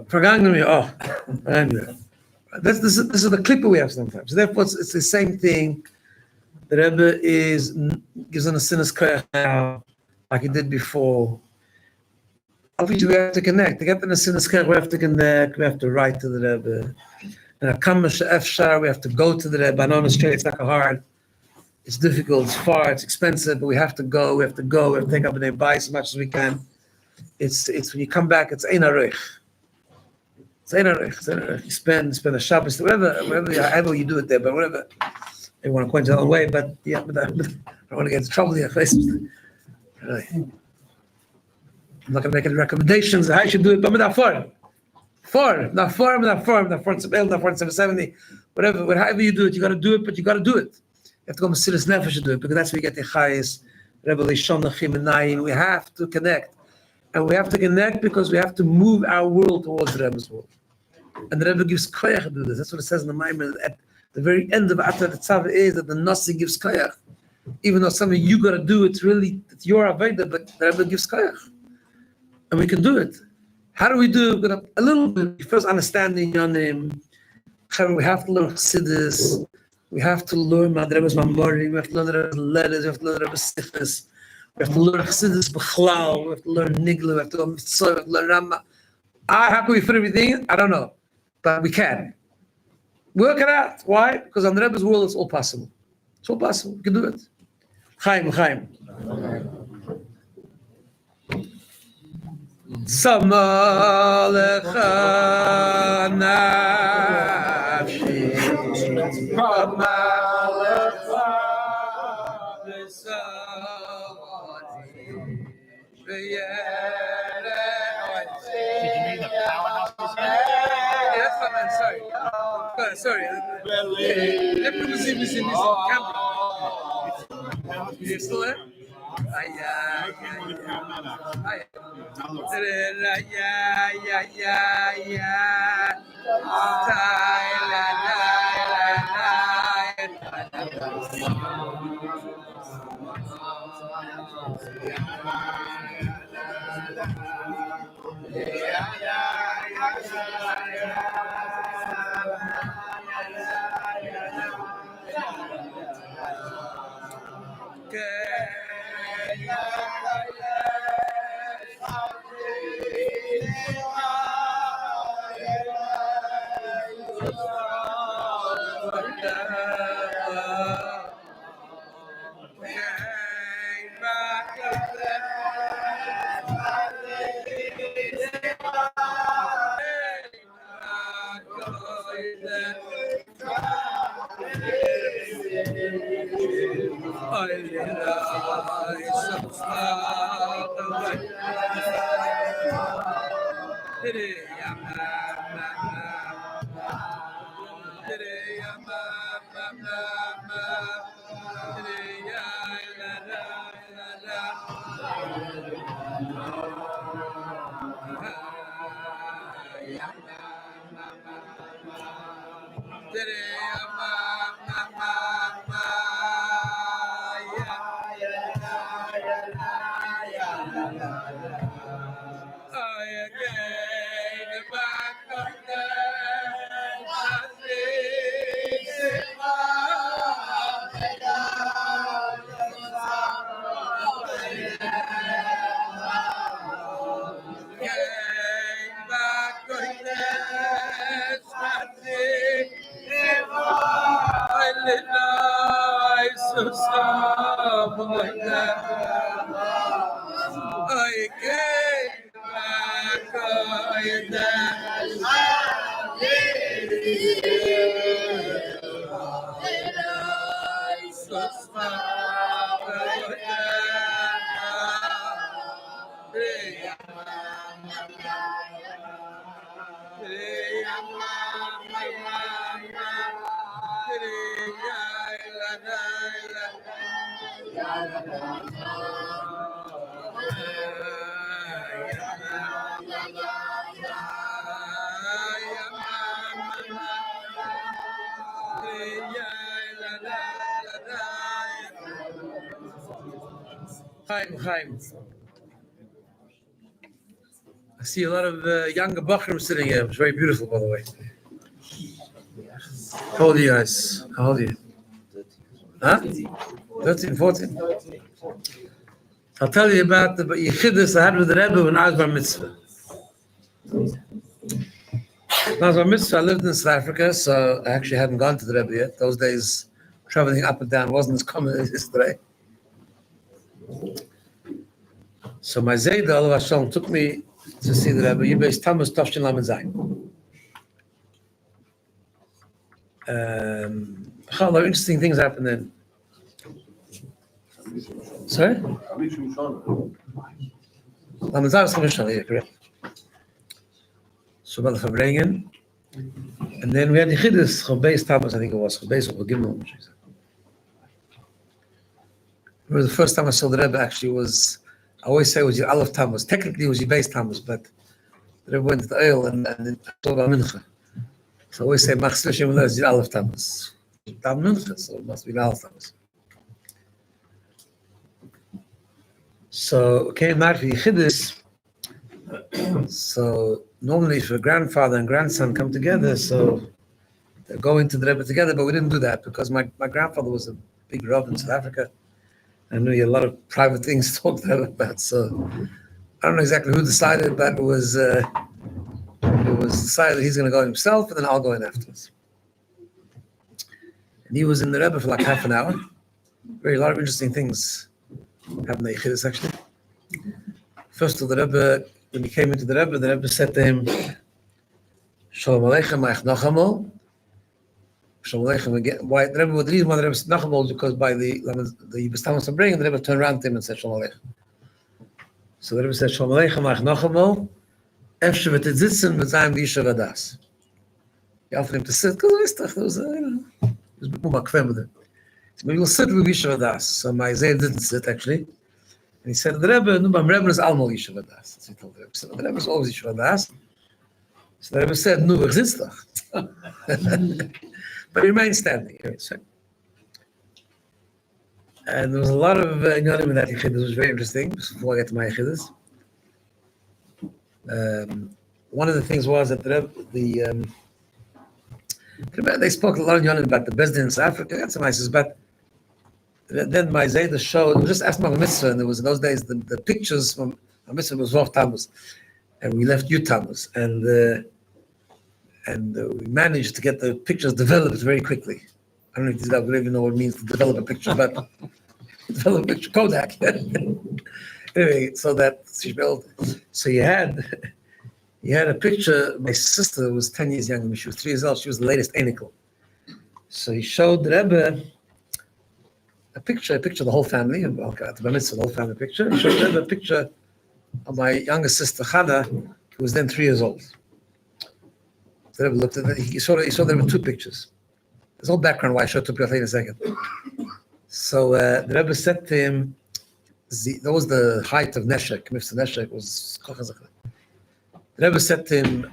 Farbrengen. Oh, this is the clipper we have sometimes. So therefore, it's the same thing. The Rebbe gives an sinus koyach now, like he did before. Obviously, we have to connect. To get the sinus koyach, we have to connect. We have to write to the Rebbe. And we have to go to the Rebbe. I know it's not hard. It's difficult. It's far. It's expensive. But we have to go. We have to take up and buy as much as we can. It's when you come back. It's ein arich. It's ein arich. You spend a Shabbos, whatever you do it there, but whatever. You want to point your own way, but yeah, but I don't want to get into trouble here. I'm not going to make any recommendations how you should do it, but not 770, whatever, however you do it, you got to do it, but you got to do it. You have to go Mesilas Nefesh to do it, because that's where you get the highest Revelation, we have to connect. And we have to connect because we have to move our world towards the Rebbe's world. And the Rebbe gives koyach to do this. That's what it says in the Maimon. At the very end of Atar Tzava is that the Nasi gives koyach. Even though something you got to do, it's your Aveda, but the Rebbe gives koyach. And we can do it. How do we do it? A little bit. First, understanding your name. We have to learn Chassidus. We have to learn the Rebbe's Mamori. We have to learn the Rebbe's letters. We have to learn the Rebbe's Sichas. We have to learn Chassidus B'chlal. We have to learn Nigla. We have to learn Mitzvah. We have to learn Rama. How can we fit everything? I don't know. But we can. Work it out. Why? Because on the Rebbe's world, it's all possible. It's all possible. We can do it. Chaim. Samalecha nafshi Samalecha v'savati v'yere. Did you mean the powerhouse? That's fine, man. Sorry. Let me see this camera. You still there? Chaim. I see a lot of younger Bachrim sitting here. It's very beautiful, by the way. How old are you guys? How old are you? Huh? 13, 14? I'll tell you about the Yechidus I had with the Rebbe when I was Bar Mitzvah. When I was Bar Mitzvah, I lived in South Africa, so I actually hadn't gone to the Rebbe yet. Those days, traveling up and down wasn't as common as it is today. So my Zayda, Allah Hashem, took me to see the Rebbe. Yibbeis Tammuz Tavshin Lamed Zayin. A lot of interesting things happened then. Sorry? Lamed Zayin is Chamishana, yeah, correct. So by the Farbrengen. And then we had the Yechidus, Yibbeis Tammuz, I think it was, Yibbeis or Gimel. remember the first time I saw the Rebbe actually was, I always say it was your Aleph Tammuz. Technically it was your base Tammuz, but the Rebbe went to the oil and I saw about Mincha. So I always say, Machzor Shem is your Aleph Tammuz. Tam Mincha, so it must be the Aleph Tammuz. So came out for Yechidus. So normally if a grandfather and grandson come together, so they go into the Rebbe together, but we didn't do that because my grandfather was a big Rav in South Africa. I knew he had a lot of private things to talk to him about. So I don't know exactly who decided, but it was decided that he's going to go himself, and then I'll go in afterwards. And he was in the Rebbe for like half an hour. A lot of interesting things happened in Yechidus actually. First of all, the Rebbe, when he came into the Rebbe said to him, Shalom Aleichem, Ma'ich Nachamol. Shalom Aleichem again. Why the Rebbe, the reason why the Rebbe said Nachamol is because by the Bestamas Farbrengen, the Rebbe turned around to him and said Shalom Aleichem. So the Rebbe said Shalom Aleichem, Ma'ich Nachamol. Efshe v'titzitzen v'zayim v'yishav adas. He offered him to sit, because there was, he was a bit more makvem with him. So maybe we'll sit with Yishav adas. So my Zayah didn't sit actually. And he said, the Rebbe, no, my Rebbe is almal Yishav adas. So he told the Rebbe. So the Rebbe is always Yishav adas. So the Rebbe said, no, ich sitz doch. But he remained standing. And there was a lot of Inyanim in that Yechidus. It was very interesting. Before I get to my Yechidus. One of the things was that they spoke a lot of Yonim about the Bezdin in South Africa. That's some nice, but then my Zayda showed, we just asked my mitzvah, and there was in those days the pictures from my mitzvah was Rav Tammuz, and we left U Tammuz, and we managed to get the pictures developed very quickly. I don't know if you don't even know what it means to develop a picture, but develop a picture, Kodak. Anyway, so that so you had a picture. My sister was 10 years younger than me. She was 3 years old. She was the latest anicle. So he showed the Rebbe a picture of the whole family, the whole family picture. He showed the Rebbe a picture of my younger sister Chana, who was then 3 years old. The Rebbe looked at it. He saw there were two pictures. There's all background why I showed two pictures in a second. So the Rebbe said to him, that was the height of Neshek. Mifsa Neshek was Kochazach. The Rebbe said to him,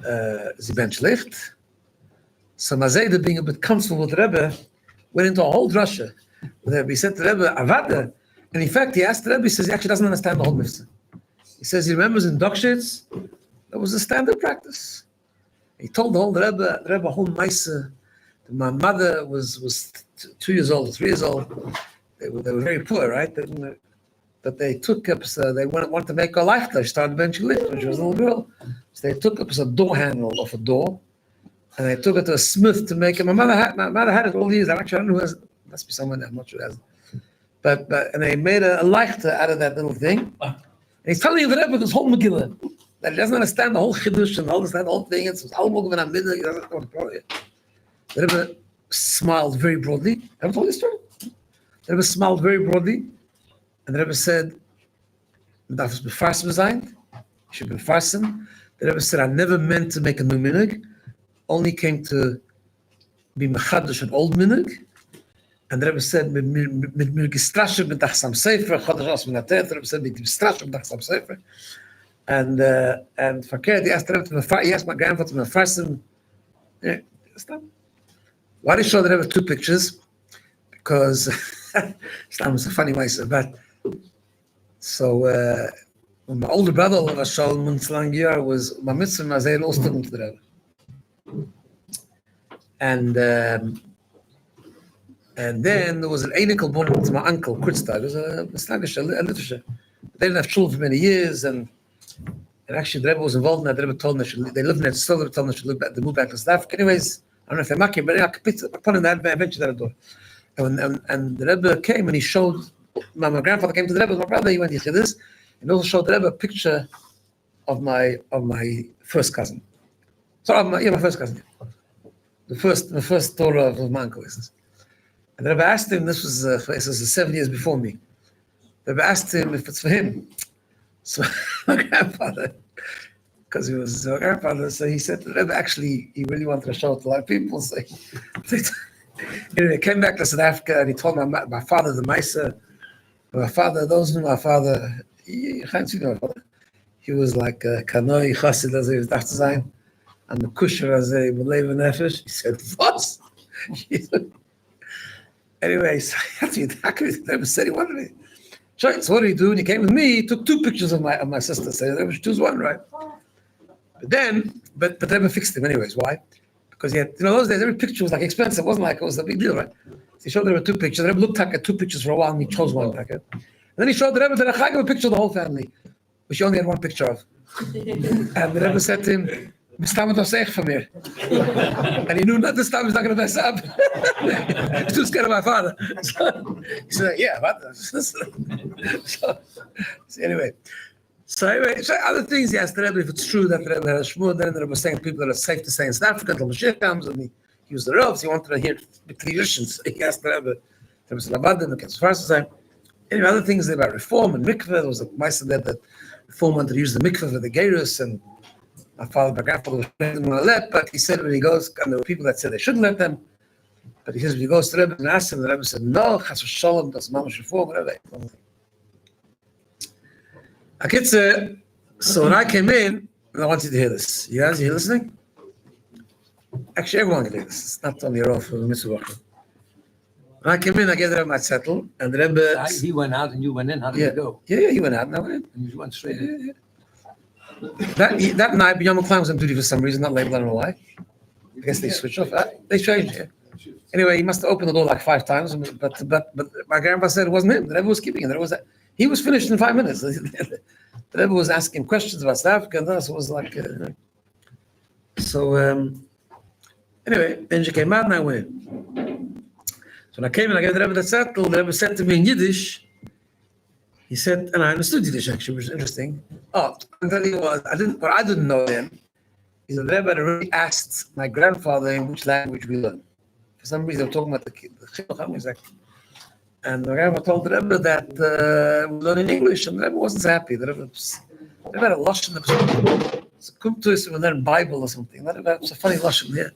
Sie ben schlecht. So Mazeda, being a bit comfortable with the Rebbe, went into a whole drasha. He said to the Rebbe, Avada. And in fact, he asked the Rebbe, he says he actually doesn't understand the whole Mifsa. He says he remembers in Dokshitz, that was a standard practice. He told the Rebbe a whole Maisa. My mother was 2 years old, 3 years old. They were very poor, right? But they took up, so they wanted to make a life. She started eventually when she was a little girl. So they took up a door handle of a door, and they took it to a smith to make it. My mother had it all these. Actually, I don't know who has it. Must be someone, I'm not sure who has it. But and they made a lighter out of that little thing. And he's telling you the Rebbe this whole Megillah, that he doesn't understand the whole Chiddush and all this, that whole thing. It's all moving on midnight. He doesn't know what the problem is. The Rebbe smiled very broadly. Have I told this story? The Rebbe smiled very broadly. And the Rebbe said, "That was befarsim sein. Should be befarsim." The Rebbe said, "I never meant to make a new minig, only came to be mechadash an old minig." And the Rebbe said, "Mit gistrashem mit achsam sefer, chadash as minatet." The Rebbe said, "Mit gistrashem mit achsam sefer." And verkehrt, he asked the Rebbe, he asked my grandfather to befarsim. Yeah, why did he show the Rebbe two pictures? Because Islam was a funny way, but. So when my older brother was showing Munzlangier was my mitzvah and I was also to the Rebbe. And then there was an anical born to my uncle, Kurtztag. It was a Slagish, a literature. They didn't have children for many years, and actually the Rebbe was involved in that. The Rebbe told them they lived in that still. The Rebbe told them they moved back to South Africa. Anyways, I don't know if they're making, but I put in that eventually that door. And the Rebbe came and he showed. My grandfather came to the Rebbe with my brother. He went to Yechidus, and also showed the Rebbe a picture of my first cousin. Sorry, my first cousin. The first Torah of my uncle. And the Rebbe asked him. This was 7 years before me. The Rebbe asked him if it's for him. So my grandfather, because he was my grandfather, so he said to the Rebbe, actually, he really wanted to show it to a lot of people. So he came back to South Africa and he told my father the Maisa. My father, those who know my father, he was like a kanoi chassid as he was dacht zu sein, and the kusher as a beleven nefesh. He said, what? Anyway, so I never said he wanted me. So what did he do? And he came with me. He took 2 pictures of my sister. So there was choose one, right? But then, but they never fixed him anyways. Why? Because he had, those days every picture was like expensive. It wasn't like it was a big deal, right? So he showed there were 2 pictures. The Rebbe looked at 2 pictures for a while, and he chose one. And then he showed the Rebbe a picture of the whole family, which he only had 1 picture of. And the Rebbe said to him, from here. And he knew that this time he was not going to mess up. He was too scared of my father. So he said, yeah, what? So anyway, so other things he asked the Rebbe if it's true that the Rebbe had a shmur. Then the Rebbe was saying people that are safe to stay in South Africa until Mashiach comes, and he used the ropes. He wanted to hear the clearations. He asked the Rebbe, there was an abadim against the first time. Anyway, other things about reform and mikveh. There was a meister there that reform wanted to use the mikveh for the gerus, and my grandfather was going to let, but he said when he goes, and there were people that said they shouldn't let them, but he says when he goes to the Rebbe and asks him, the Rebbe said, no, chas v'sholom, that's mamash reform, whatever. So when I came in, and I want you to hear this. You guys, are you listening? Actually, everyone can hear this. It's not only your for the mitzvah. When I came in, I gave the Rebbe my settle, and the Rebbe... He went out and you went in. How did you go? Yeah, he went out and I went in. And you went straight in? Yeah. That night, Yom Kippur was on duty for some reason, not labeled, I don't know why. I guess they switched off. They changed it. Anyway, he must have opened the door like 5 times, but my grandpa said it wasn't him. The Rebbe was keeping it. He was finished in 5 minutes. The Rebbe was asking questions about South Africa, and that was like... anyway, then she came out and I went in. So when I came in, I gave the Rebbe the settle. The Rebbe said to me in Yiddish, he said, and I understood Yiddish actually, which was interesting. Oh, and then I didn't know then, is that the Rebbe had already asked my grandfather in which language we learn. For some reason, they were talking about the chinuch exactly. And my grandma told the Rebbe that we learn in English, and the Rebbe wasn't so happy. The Rebbe had a lashon, it's a kumtus, and then Bible or something. That was a funny lashon, yeah.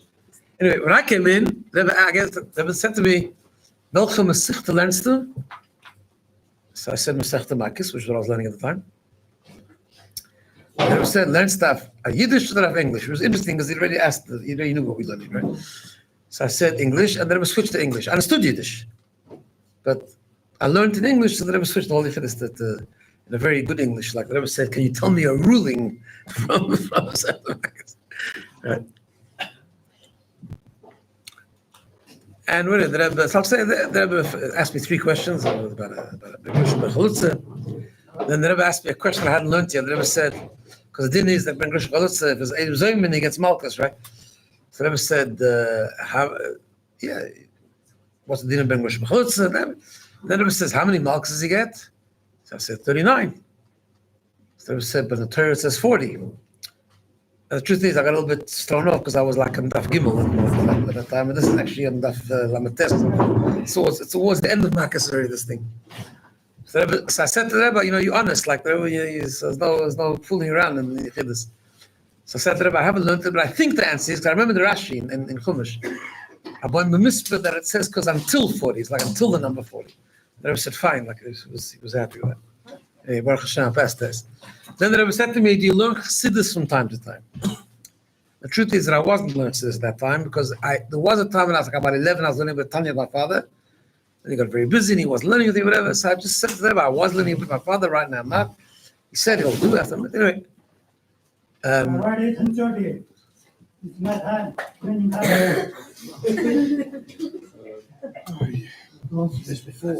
Anyway, when I came in, the Rebbe said to me, welche Masechta lernst du? So I said Masechta Makis, which is what I was learning at the time. And I said, learn stuff, Yiddish or English. It was interesting because he already asked, he already knew what we learned, right? So I said English, and then I was switched to English. I understood Yiddish, but I learned in English, so then I was switched to Holy Fiddest in a very good English. Like the Rebbe said, can you tell me a ruling from Masechta Makis? Right. And when the Rebbe, so I'll say the Rebbe asked me 3 questions about a chalutza. Then the Rebbe asked me a question I hadn't learned yet. The Rebbe said, because the din is that ben chalutza, if it's Eid Zoymin, he gets malchus, right? So the Rebbe said, what's the din of ben chalutza? Then the Rebbe says, how many malchus does he get? So I said, 39. So the Rebbe said, but the Torah says 40. The truth is, I got a little bit thrown off because I was like on Daf Gimel at that time, and this is actually on Daf Lametes. So it's towards the end of Makkas already, this thing. So I said to the Rebbe, you're honest, like the Rebbe, there's no fooling around in this. So I said to the Rebbe, I haven't learned it, but I think the answer is, because I remember the Rashi in Chumash, that it says because until 40, it's like until the number 40. The Rebbe said, fine, like he was happy with that. Hey, Baruch Hashem, past this. Then the Rebbe said to me, do you learn Chassidus from time to time? The truth is that I wasn't learning Chassidus at that time because there was a time when I was like about 11, I was learning with Tanya, my father. And he got very busy and he was learning with me, whatever. So I just said to the Rebbe, I was learning with my father, right now I'm not. He said he'll do it. Anyway. It's my time. Winning time. This before.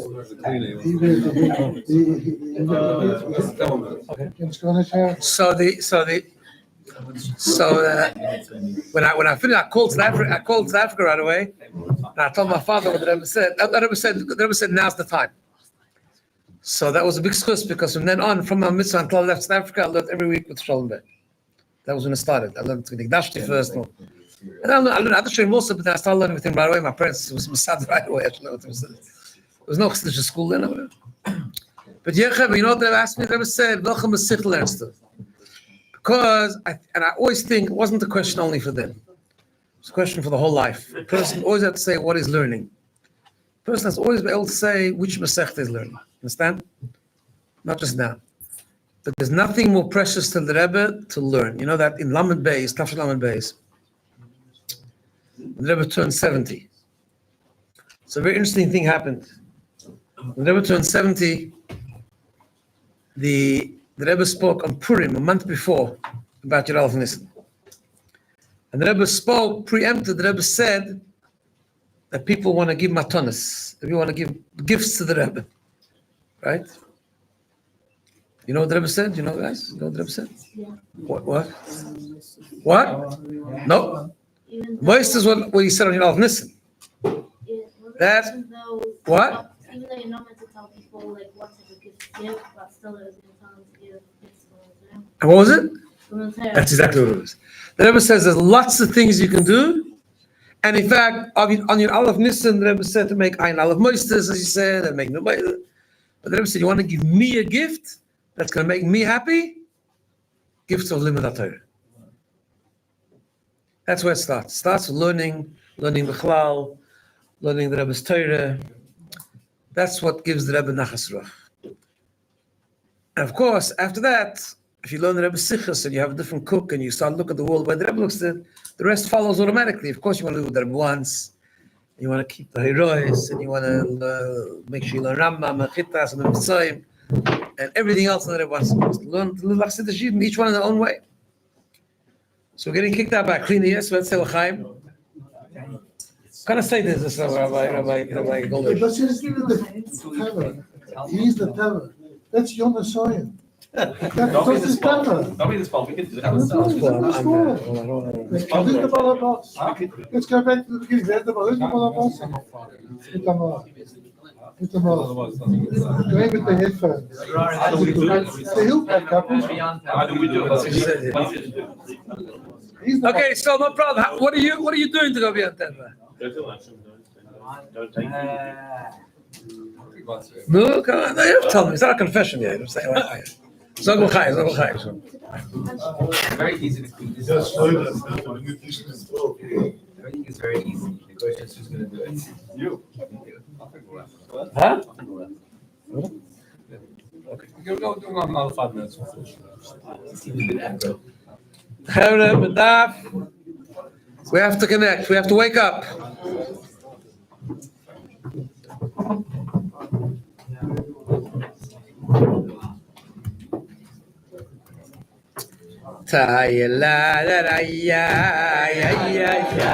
When I finished, I called South Africa right away, and I told my father what the Rebbe said. The Rebbe said, now's the time. So that was a big schuss because from then on, from my mitzvah until I left South Africa, I learned every week with Shalom Bey. That was when it started. I learned Nigdashti first. And I learned other Shem also, but then I started learning with him right away. My parents was Masad right away. There was no Chassidus school then. But Yechav, you know what they asked me? They ever said, "Welcome to Sichel." Because I always think it wasn't a question only for them. It's a question for the whole life. A person always has to say what he's learning. person has always been able to say which Masechta is learning. Understand? Not just now. But there's nothing more precious to the Rebbe to learn. You know that in Lamed Beis, Tafshel Lamed Beis, when the Rebbe turned 70. So a very interesting thing happened. When the Rebbe turned 70, the Rebbe spoke on Purim a month before about Yeralf Nissen. And the Rebbe spoke, preempted, the Rebbe said that people want to give matonis, that people want to give gifts to the Rebbe. Right? You know what the Rebbe said? You know, guys? You know what the Rebbe said? Yeah. What? What? No. Most is what he said on Yeralf Nissen. That, what? Even though you're not meant to tell people like what type of gifts to give, but still it was going to tell them to give gifts to them. And what was it? That's exactly what it was. The Rebbe says there's lots of things you can do. And in fact, on your Aleph Nissen, the Rebbe said to make Ein Aleph Moistes, as you said, and make no. But the Rebbe said, you want to give me a gift that's going to make me happy? Gifts of Limud Torah. That's where it starts. It starts with learning Bichlal, learning the Rebbe's Torah. That's what gives the Rebbe Nachas Ruach. And of course, after that, if you learn the Rebbe's Sichos and you have a different cook and you start looking at the world by the Rebbe looks at it, the rest follows automatically. Of course, you want to do what the Rebbe wants. You want to keep the heroes, and you want to make sure you learn Rambam, Mechitas, and Mitzayim, and everything else that the Rebbe wants to learn to live like Siddur Yidden, each one in their own way. So we're getting kicked out by a cleaner, yes? Let's say L'chaim. Can I say this, Rabbi Goldberg? Let's just give it the Teva. He's the Teva. That's Yom HaShoyim. That's his Teva. Don't be this fault. We can do it Let's ourselves. the Balabas. Let's go back to the beginning. There's the Balabas. Go with the headphones. How do we do it? The hill pack up. How do we do it? Okay, so no problem. What are you doing to go beyond Teva? No, come on. No, you have to tell me. It's not a confession yet. I'm saying like Zog L'chaim. Very easy to clean this Just up. slow down. Everything is very easy. The question is who's going to do it. You. Huh? Okay. Go another 5 minutes. Chavre, Medaf. We have to connect. We have to wake up. Ta la la la ya ya ya ya.